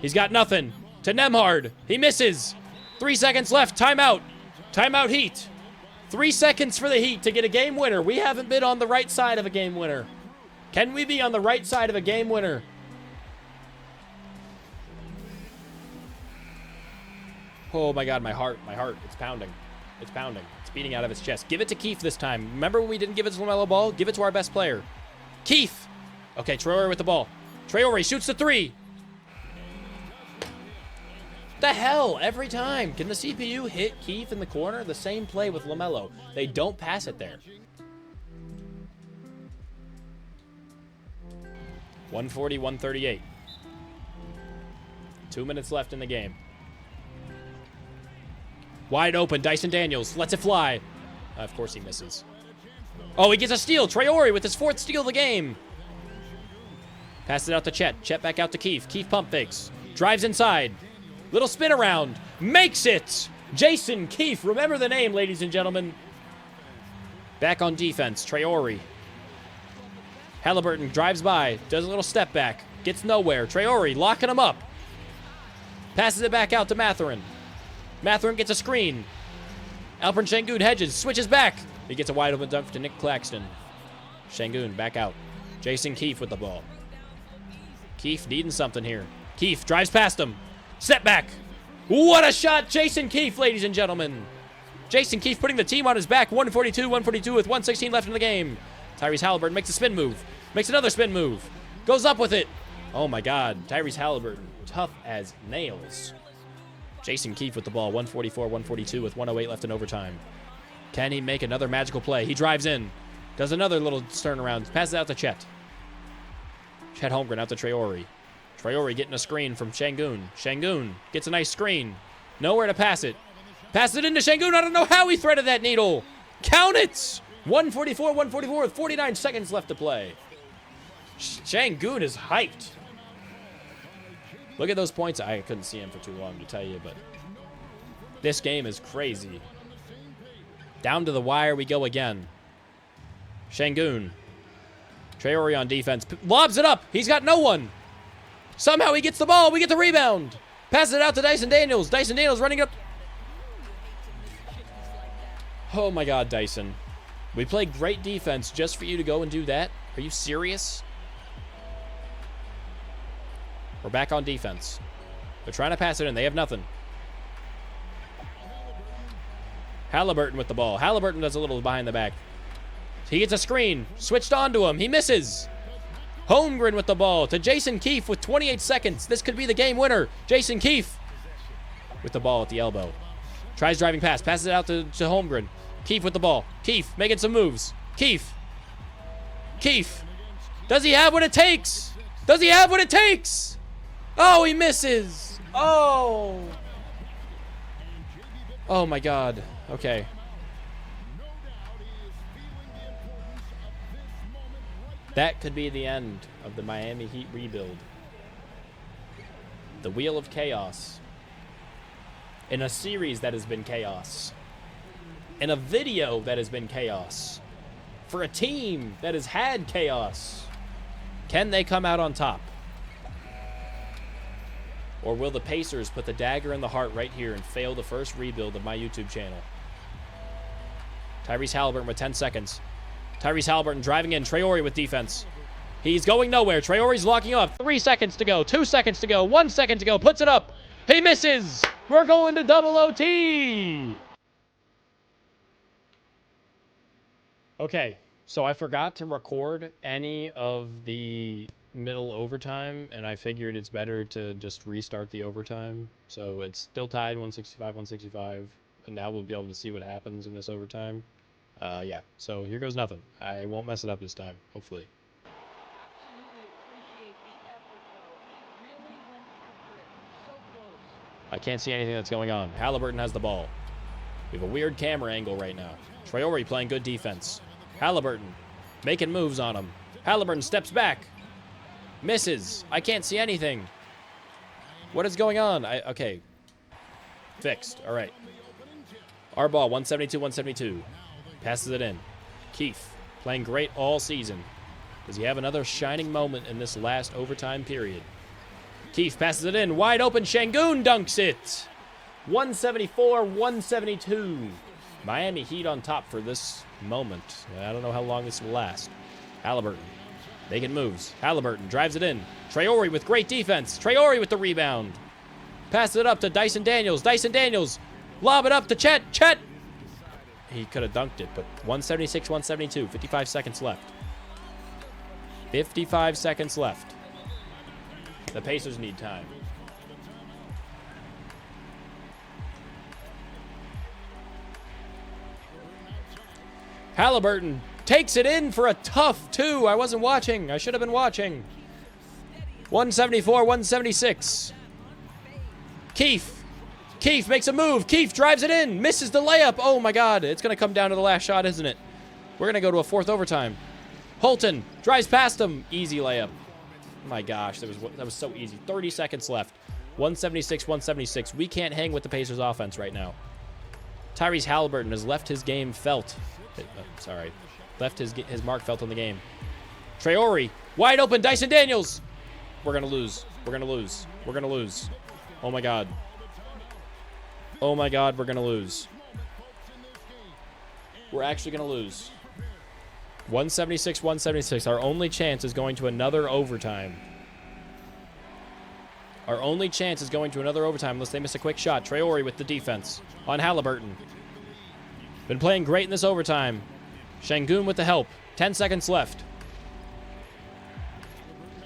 He's got nothing. To Nembhard. He misses. 3 seconds left. Timeout. Timeout Heat. 3 seconds for the Heat to get a game winner. We haven't been on the right side of a game winner. Can we be on the right side of a game winner? Oh my God, my heart, it's pounding. It's pounding. It's beating out of its chest. Give it to Keith this time. Remember when we didn't give it to LaMelo Ball? Give it to our best player. Keith. Okay, Traore with the ball. Traore shoots the three. The hell, every time. Can the CPU hit Keith in the corner? The same play with LaMelo. They don't pass it there. 140-138. 2 minutes left in the game. Wide open, Dyson Daniels lets it fly. Of course he misses. Oh, he gets a steal. Traore with his 4th steal of the game. Passes it out to Chet. Chet back out to Keith. Keith pump fakes. Drives inside. Little spin around. Makes it. Jason Keith. Remember the name, ladies and gentlemen. Back on defense. Traore. Halliburton drives by. Does a little step back. Gets nowhere. Traore locking him up. Passes it back out to Mathurin. Mathurin gets a screen. Alperen Sengun hedges. Switches back. He gets a wide open dunk to Nick Claxton. Sengun back out. Jason Keith with the ball. Keith needing something here. Keith drives past him. Step back. What a shot, Jason Keith, ladies and gentlemen. Jason Keith putting the team on his back. 142 with 1:16 left in the game. Tyrese Halliburton makes a spin move. Makes another spin move. Goes up with it. Oh my God. Tyrese Halliburton. Tough as nails. Jason Keith with the ball. 144-142 with 1:08 left in overtime. Can he make another magical play? He drives in. Does another little turnaround. Passes out to Chet. Chet Holmgren out to Traore. Traore getting a screen from Sengun. Sengun gets a nice screen. Nowhere to pass it. Passes it into Sengun. I don't know how he threaded that needle. Count it. 144 with 49 seconds left to play. Sengun is hyped. Look at those points. I couldn't see him for too long to tell you, but this game is crazy. Down to the wire we go again. Sengun. Traore on defense. Lobs it up. He's got no one. Somehow he gets the ball. We get the rebound. Passes it out to Dyson Daniels. Dyson Daniels running up. Oh my God, Dyson. We played great defense just for you to go and do that? Are you serious? We're back on defense. They're trying to pass it in. They have nothing. Halliburton with the ball. Halliburton does a little behind the back. He gets a screen. Switched onto him. He misses. Holmgren with the ball to Jason Keith with 28 seconds. This could be the game winner. Jason Keith with the ball at the elbow. Tries driving pass. Passes it out to Holmgren. Keith with the ball. Keith making some moves. Keith. Keith. Does he have what it takes? Does he have what it takes? Oh, he misses. Oh. Oh my God. Okay. That could be the end of the Miami Heat rebuild. The Wheel of Chaos. In a series that has been chaos. In a video that has been chaos. For a team that has had chaos. Can they come out on top? Or will the Pacers put the dagger in the heart right here and fail the first rebuild of my YouTube channel? Tyrese Halliburton with 10 seconds. Tyrese Halliburton driving in. Traore with defense. He's going nowhere. Traore's locking up. 3 seconds to go. 2 seconds to go. 1 second to go. Puts it up. He misses. We're going to double OT. Okay, so I forgot to record any of the middle overtime, and I figured it's better to just restart the overtime. So it's still tied 165-165, and now we'll be able to see what happens in this overtime. Yeah, so here goes nothing. I won't mess it up this time, hopefully. I can't see anything that's going on. Halliburton has the ball. We have a weird camera angle right now. Traore playing good defense. Halliburton making moves on him. Halliburton steps back. Misses. I can't see anything. What is going on? Okay. Fixed. All right. Our ball, 172-172. Passes it in. Keefe playing great all season. Does he have another shining moment in this last overtime period? Keefe passes it in. Wide open. Şengün dunks it. 174-172. Miami Heat on top for this moment. I don't know how long this will last. Halliburton making moves. Halliburton drives it in. Traore with great defense. Traore with the rebound. Passes it up to Dyson Daniels. Dyson Daniels. Lob it up to Chet. Chet. He could have dunked it, but 176-172. 55 seconds left. 55 seconds left. The Pacers need time. Halliburton takes it in for a tough two. I wasn't watching. I should have been watching. 174-176. Keefe. Keefe makes a move. Keefe drives it in. Misses the layup. Oh, my God. It's going to come down to the last shot, isn't it? We're going to go to a fourth overtime. Holton drives past him. Easy layup. My gosh, that was so easy. 30 seconds left. 176-176. We can't hang with the Pacers offense right now. Tyrese Halliburton has left his game felt. Left his mark felt on the game. Traore, wide open. Dyson Daniels. We're going to lose. We're going to lose. We're going to lose. Oh, my God. Oh, my God, we're going to lose. We're actually going to lose. 176-176. Our only chance is going to another overtime. Our only chance is going to another overtime unless they miss a quick shot. Traore with the defense on Halliburton. Been playing great in this overtime. Şengün with the help. 10 seconds left.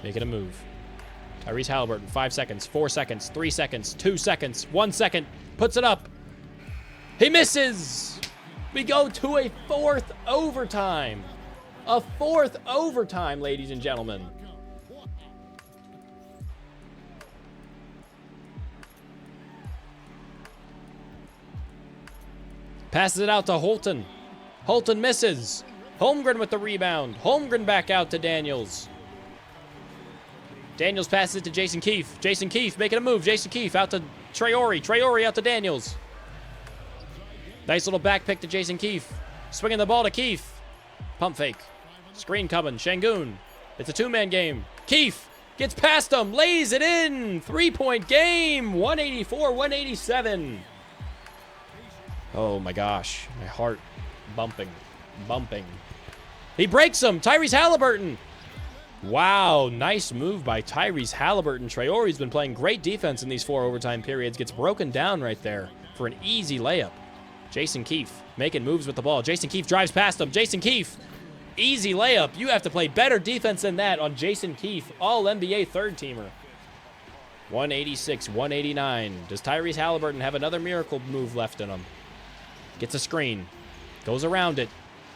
Making a move. Tyrese Halliburton, 5 seconds, 4 seconds, 3 seconds, 2 seconds, 1 second. Puts it up. He misses. We go to a fourth overtime. A fourth overtime, ladies and gentlemen. Passes it out to Holton. Holton misses. Holmgren with the rebound. Holmgren back out to Daniels. Daniels passes it to Jason Keefe. Jason Keefe making a move. Jason Keefe out to Traore. Traore out to Daniels. Nice little back pick to Jason Keefe. Swinging the ball to Keefe. Pump fake. Screen coming. Şengün. It's a two-man game. Keefe gets past him. Lays it in. 3-point game. 184-187. Oh, my gosh. My heart bumping. He breaks him. Tyrese Halliburton. Wow, nice move by Tyrese Halliburton. Traore's been playing great defense in these 4 overtime periods. Gets broken down right there for an easy layup. Jason Keefe making moves with the ball. Jason Keefe drives past him. Jason Keefe, easy layup. You have to play better defense than that on Jason Keefe, all-NBA third-teamer. 186-189. Does Tyrese Halliburton have another miracle move left in him? Gets a screen. Goes around it.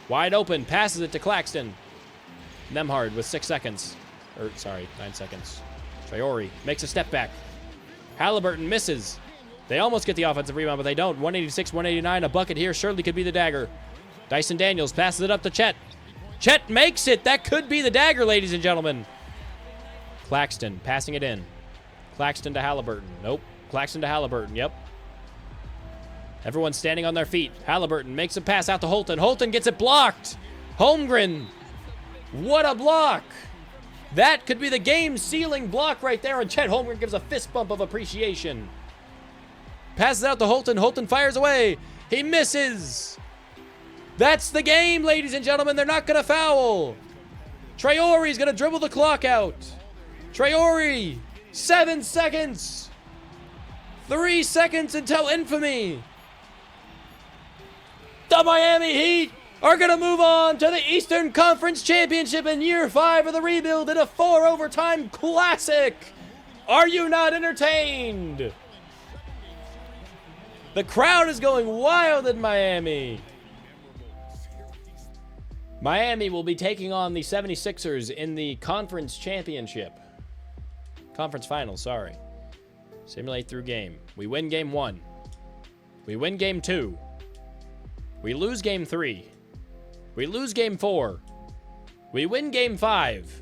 Wide open. Passes it to Claxton. Nembhard with 6 seconds. 9 seconds. Traore makes a step back. Halliburton misses. They almost get the offensive rebound, but they don't. 186-189. A bucket here surely could be the dagger. Dyson Daniels passes it up to Chet. Chet makes it. That could be the dagger, ladies and gentlemen. Claxton passing it in. Claxton to Halliburton. Nope. Claxton to Halliburton. Yep. Everyone's standing on their feet. Halliburton makes a pass out to Holton. Holton gets it blocked. Holmgren. What a block. That could be the game-sealing block right there, and Chet Holmgren gives a fist bump of appreciation. Passes out to Holton. Holton fires away. He misses. That's the game, ladies and gentlemen. They're not going to foul. Traore's going to dribble the clock out. Traore, 7 seconds. 3 seconds until infamy. The Miami Heat are going to move on to the Eastern Conference Championship in year 5 of the rebuild in a 4-overtime classic. Are you not entertained? The crowd is going wild in Miami. Miami will be taking on the 76ers in the conference championship. Conference finals, sorry. Simulate through game. We win game 1. We win game 2. We lose game 3. We lose game 4. We win game 5.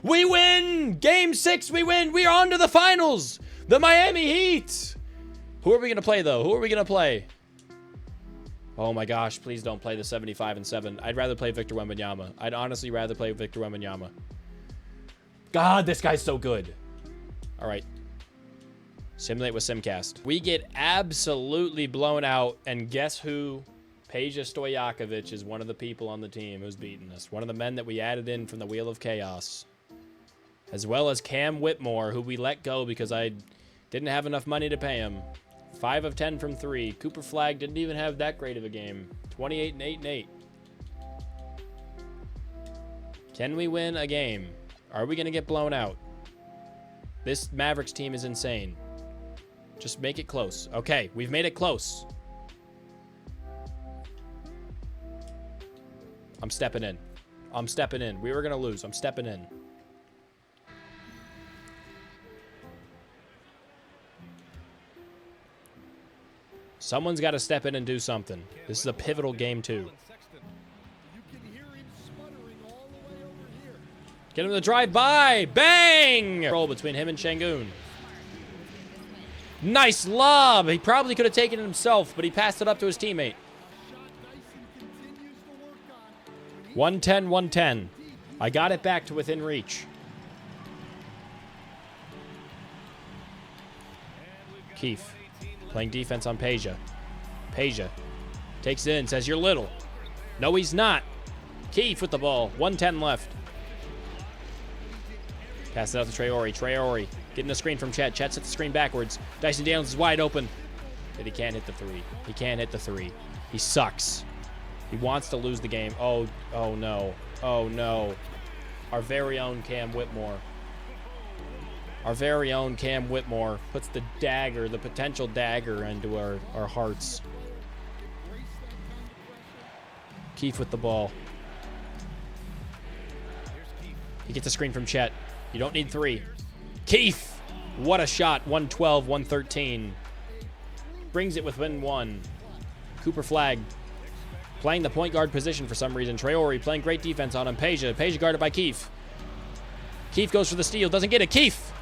We win game 6. We win. We are on to the finals. The Miami Heat. Who are we going to play, though? Who are we going to play? Oh, my gosh. Please don't play the 75-7. I'd rather play Victor Wembanyama. I'd honestly rather play Victor Wembanyama. God, this guy's so good. All right. Simulate with Simcast. We get absolutely blown out, and guess who? Peja Stojakovic is one of the people on the team who's beaten us. One of the men that we added in from the Wheel of Chaos. As well as Cam Whitmore, who we let go because I didn't have enough money to pay him. 5 of 10 from 3. Cooper Flagg didn't even have that great of a game. 28 and 8 and 8. Can we win a game? Are we going to get blown out? This Mavericks team is insane. Just make it close. Okay, we've made it close. I'm stepping in. I'm stepping in. We were going to lose. I'm stepping in. Someone's got to step in and do something. This is a pivotal game, too. Get him to the drive-by. Bang! Roll between him and Şengün. Nice lob. He probably could have taken it himself, but he passed it up to his teammate. 110-110. I got it back to within reach. Keefe playing defense on Peja. Peja takes it in, says, "You're little." No, he's not. Keefe with the ball. 1:10 left. Pass it out to Traore. Traore getting a screen from Chet. Chet sets the screen backwards. Dyson Daniels is wide open. But he can't hit the 3. He can't hit the 3. He sucks. He wants to lose the game. Oh no. Oh, no. Our very own Cam Whitmore. Our very own Cam Whitmore puts the dagger, the potential dagger, into our hearts. Keefe with the ball. He gets a screen from Chet. You don't need 3. Keefe! What a shot. 112, 113. Brings it within 1. Cooper Flagg playing the point guard position for some reason. Traore playing great defense on him. Peja guarded by Keefe. Keefe goes for the steal. Doesn't get it. Keefe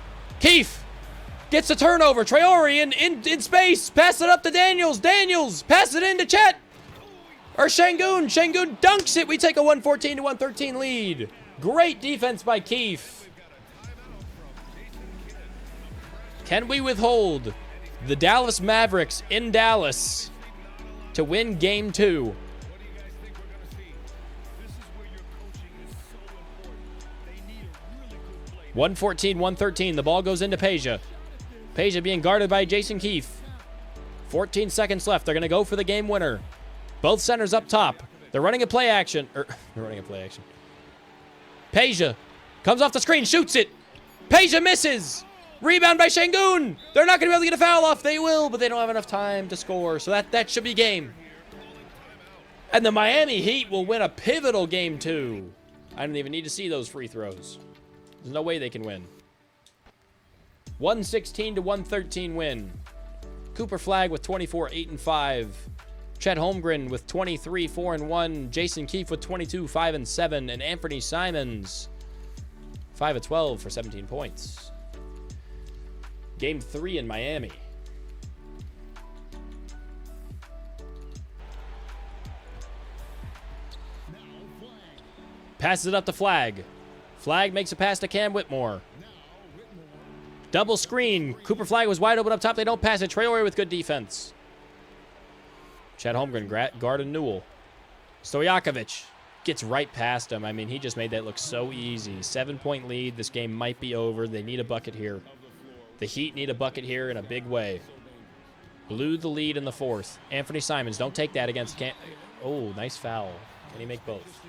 gets the turnover. Traore in space. Pass it up to Daniels. Daniels pass it into Chet. Or Şengün. Şengün dunks it. We take a 114-113 lead. Great defense by Keefe. Can we withhold the Dallas Mavericks in Dallas to win game 2? (114-113). The ball goes into Peja. Peja being guarded by Jason Keefe. 14 seconds left. They're going to go for the game winner. Both centers up top. They're running a play action. Peja comes off the screen, shoots it. Peja misses. Rebound by Şengün. They're not going to be able to get a foul off. They will, but they don't have enough time to score. So that should be game. And the Miami Heat will win a pivotal game 2. I don't even need to see those free throws. There's no way they can win. 116-113 win. Cooper Flagg with 24, 8 and 5. Chet Holmgren with 23, 4 and 1. Jason Keefe with 22, 5 and 7. And Anthony Simons 5 of 12 for 17 points. Game 3 in Miami. Passes it up to Flagg. Flagg makes a pass to Cam Whitmore. Double screen. Cooper Flagg was wide open up top. They don't pass it. Traore with good defense. Chet Holmgren guarding Newell. Stojakovic gets right past him. I mean, he just made that look so easy. 7-point lead. This game might be over. They need a bucket here. The Heat need a bucket here in a big way. Blew the lead in the fourth. Anthony Simons, don't take that against Oh, nice foul. Can he make both?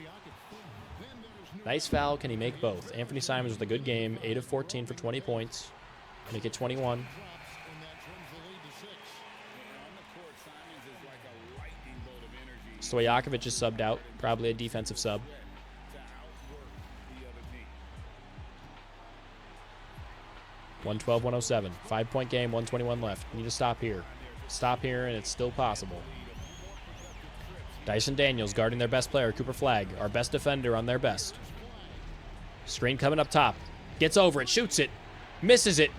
Nice foul. Can he make both? Anthony Simons with a good game. 8 of 14 for 20 points. Make it 21. Stojakovic is subbed out. Probably a defensive sub. (112-107). 5-point game, 121 left. Need to stop here. Stop here, and it's still possible. Dyson Daniels guarding their best player, Cooper Flagg, our best defender on their best. Screen coming up top. Gets over it, shoots it, misses it.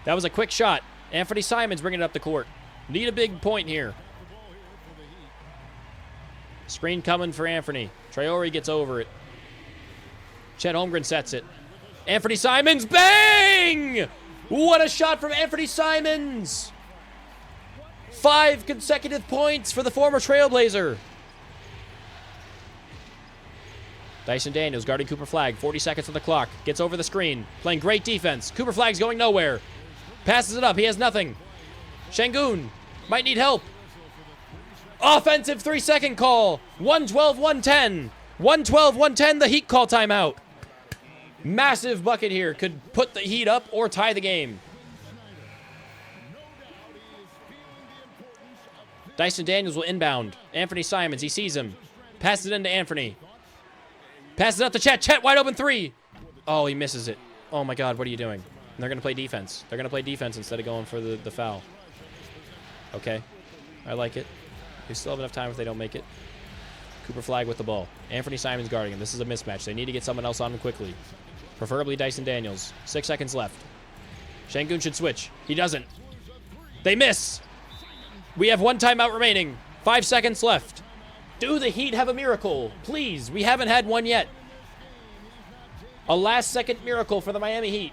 That was a quick shot. Anthony Simons bringing it up the court. Need a big point here. Screen coming for Anthony. Traore gets over it. Chet Holmgren sets it. Anthony Simons, bang! What a shot from Anthony Simons! 5 consecutive points for the former Trailblazer. Dyson Daniels guarding Cooper Flagg. 40 seconds on the clock. Gets over the screen. Playing great defense. Cooper Flagg's going nowhere. Passes it up. He has nothing. Şengün might need help. Offensive 3-second call. 112-110. 112-110. The Heat call timeout. Massive bucket here. Could put the Heat up or tie the game. Dyson Daniels will inbound. Anthony Simons. He sees him. Passes it into Anthony. Passes it up to Chet. Chet wide open 3. Oh, he misses it. Oh my God, what are you doing? And they're going to play defense. They're going to play defense instead of going for the foul. Okay. I like it. They still have enough time if they don't make it. Cooper Flagg with the ball. Anthony Simons guarding him. This is a mismatch. They need to get someone else on him quickly. Preferably Dyson Daniels. 6 seconds left. Şengün should switch. He doesn't. They miss. We have 1 timeout remaining. 5 seconds left. Do the Heat have a miracle? Please. We haven't had one yet. A last-second miracle for the Miami Heat.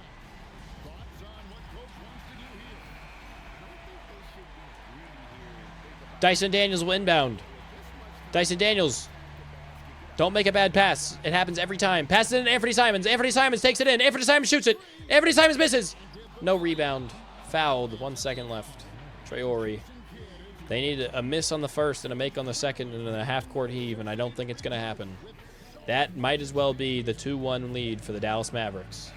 Dyson Daniels will inbound. Dyson Daniels. Don't make a bad pass. It happens every time. Passes it in Anthony Simons. Anthony Simons takes it in. Anthony Simons shoots it. Anthony Simons misses. No rebound. Fouled. 1 second left. Traore. They need a miss on the first and a make on the second and a half-court heave, and I don't think it's going to happen. That might as well be the 2-1 lead for the Dallas Mavericks.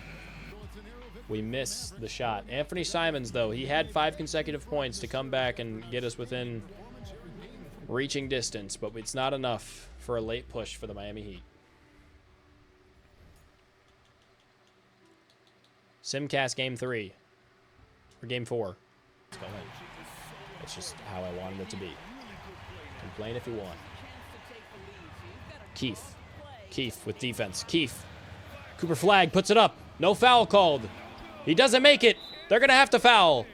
We miss the shot. Anthony Simons, though, he had 5 consecutive points to come back and get us within reaching distance, but it's not enough for a late push for the Miami Heat. Simcast Game 3. Or Game 4. Let's go ahead. It's just how I wanted it to be. Complain if you want. Keith. Keith with defense. Keith. Cooper Flagg puts it up. No foul called. He doesn't make it. They're going to have to foul.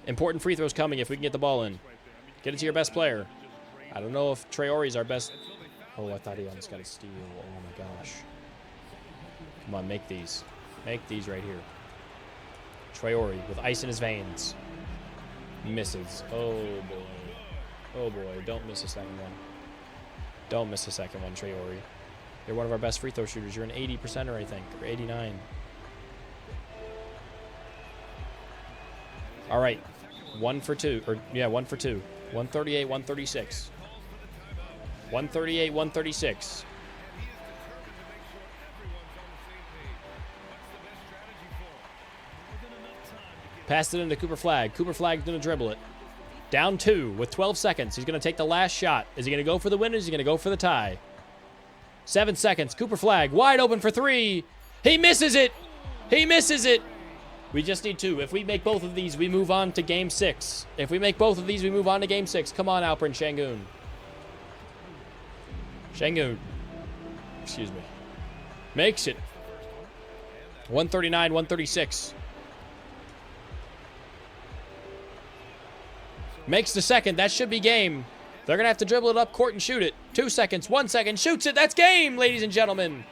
Important free throws coming if we can get the ball in. Get it to your best player. I don't know if Traore's our best. Oh, I thought he almost got a steal. Oh, my gosh. Come on, make these. Make these right here. Traore with ice in his veins. Misses. Oh, boy. Oh, boy. Don't miss the second one. Don't miss the second one, Traore. You're one of our best free throw shooters. You're an 80%er, I think, or 89. All right. 1 for 2. Or, yeah, 1 for 2. 138, 136. 138, 136. Passed it into Cooper Flagg. Cooper Flagg's going to dribble it. Down 2 with 12 seconds. He's going to take the last shot. Is he going to go for the win or is he going to go for the tie? 7 seconds. Cooper Flagg wide open for 3. He misses it. He misses it. We just need 2. If we make both of these, we move on to Game 6. If we make both of these, we move on to Game 6. Come on, Alperen Şengün. Şengün. Excuse me. Makes it. 139, 136. Makes the second. That should be game. They're going to have to dribble it up court and shoot it. 2 seconds. 1 second. Shoots it. That's game, ladies and gentlemen.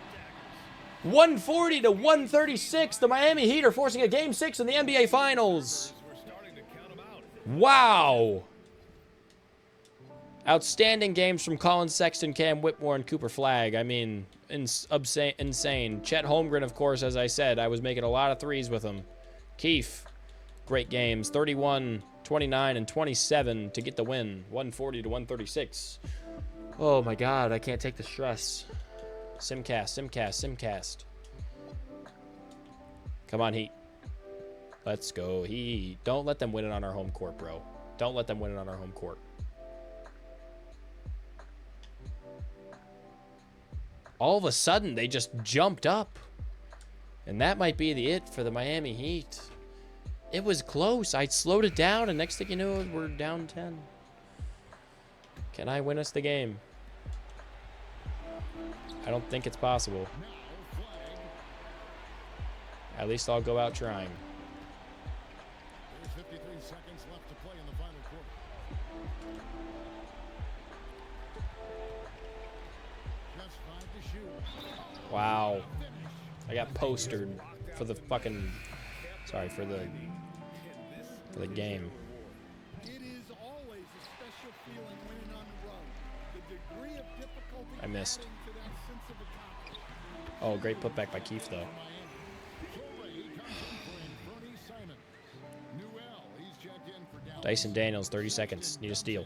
140 to 136. The Miami Heat are forcing a Game 6 in the NBA Finals. Wow. Outstanding games from Colin Sexton, Cam Whitmore, and Cooper Flagg. I mean, insane. Chet Holmgren, of course, as I said, I was making a lot of threes with him. Keefe, great games. 31, 29, and 27 to get the win. 140 to 136. Oh my God, I can't take the stress. Simcast. Come on, Heat. Let's go, Heat. Don't let them win it on our home court, bro. Don't let them win it on our home court. All of a sudden, they just jumped up. And that might be it for the Miami Heat. It was close. I slowed it down, and next thing you know, we're down 10. Can I win us the game? I don't think it's possible. At least I'll go out trying. There's 53 seconds left to play in the final quarter. Just 5 to shoot. Wow. I got postered for the fucking... Sorry, for the game. It is always a special feeling winning on the road. The degree of difficulty I missed. adding to that sense of accomplishment. Oh, great putback by Keefe, though. Dyson Daniels, 30 seconds. Need a steal.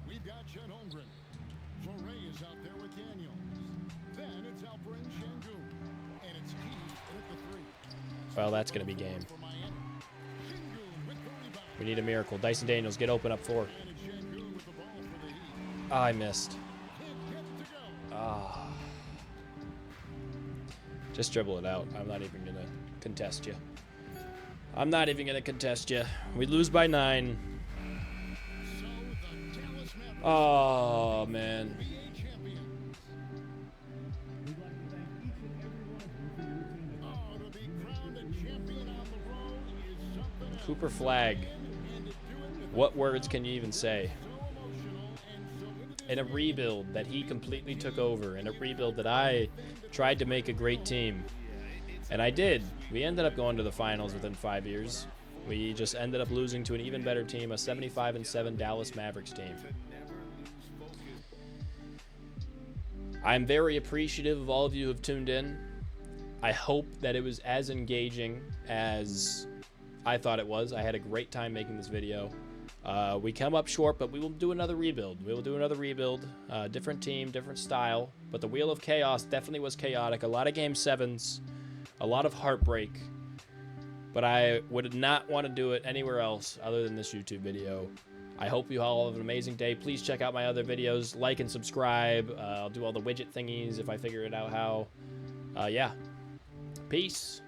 We've got Chet Holmgren. Fleury is out there with Daniels. Then it's Alperen Sengun. And it's Keefe at the 3. Well, that's going to be game. For Miami. Sengun with the rebound. We need a miracle. Dyson Daniels, get open up 4. And it's Sengun with the ball for the Heat. Oh, I missed. 10 gets to go. Ah. Just dribble it out. I'm not even going to contest you. I'm not even going to contest you. We lose by 9. So the Dallas Mavericks Oh, man. NBA champions. Oh, to be crowned a champion on the road is something else. Cooper Flagg. And to do it with What words can you even say? so emotional and so In a rebuild that he completely took over. In a rebuild that I tried to make a great team. And I did. We ended up going to the finals within 5 years. We just ended up losing to an even better team, a 75-7 Dallas Mavericks team. I'm very appreciative of all of you who have tuned in. I hope that it was as engaging as I thought it was. I had a great time making this video. We come up short, but we will do another rebuild. We will do another rebuild. Different team, different style. But the Wheel of Chaos definitely was chaotic. A lot of Game 7s. A lot of heartbreak. But I would not want to do it anywhere else other than this YouTube video. I hope you all have an amazing day. Please check out my other videos. Like and subscribe. I'll do all the widget thingies if I figure it out how. Yeah. Peace.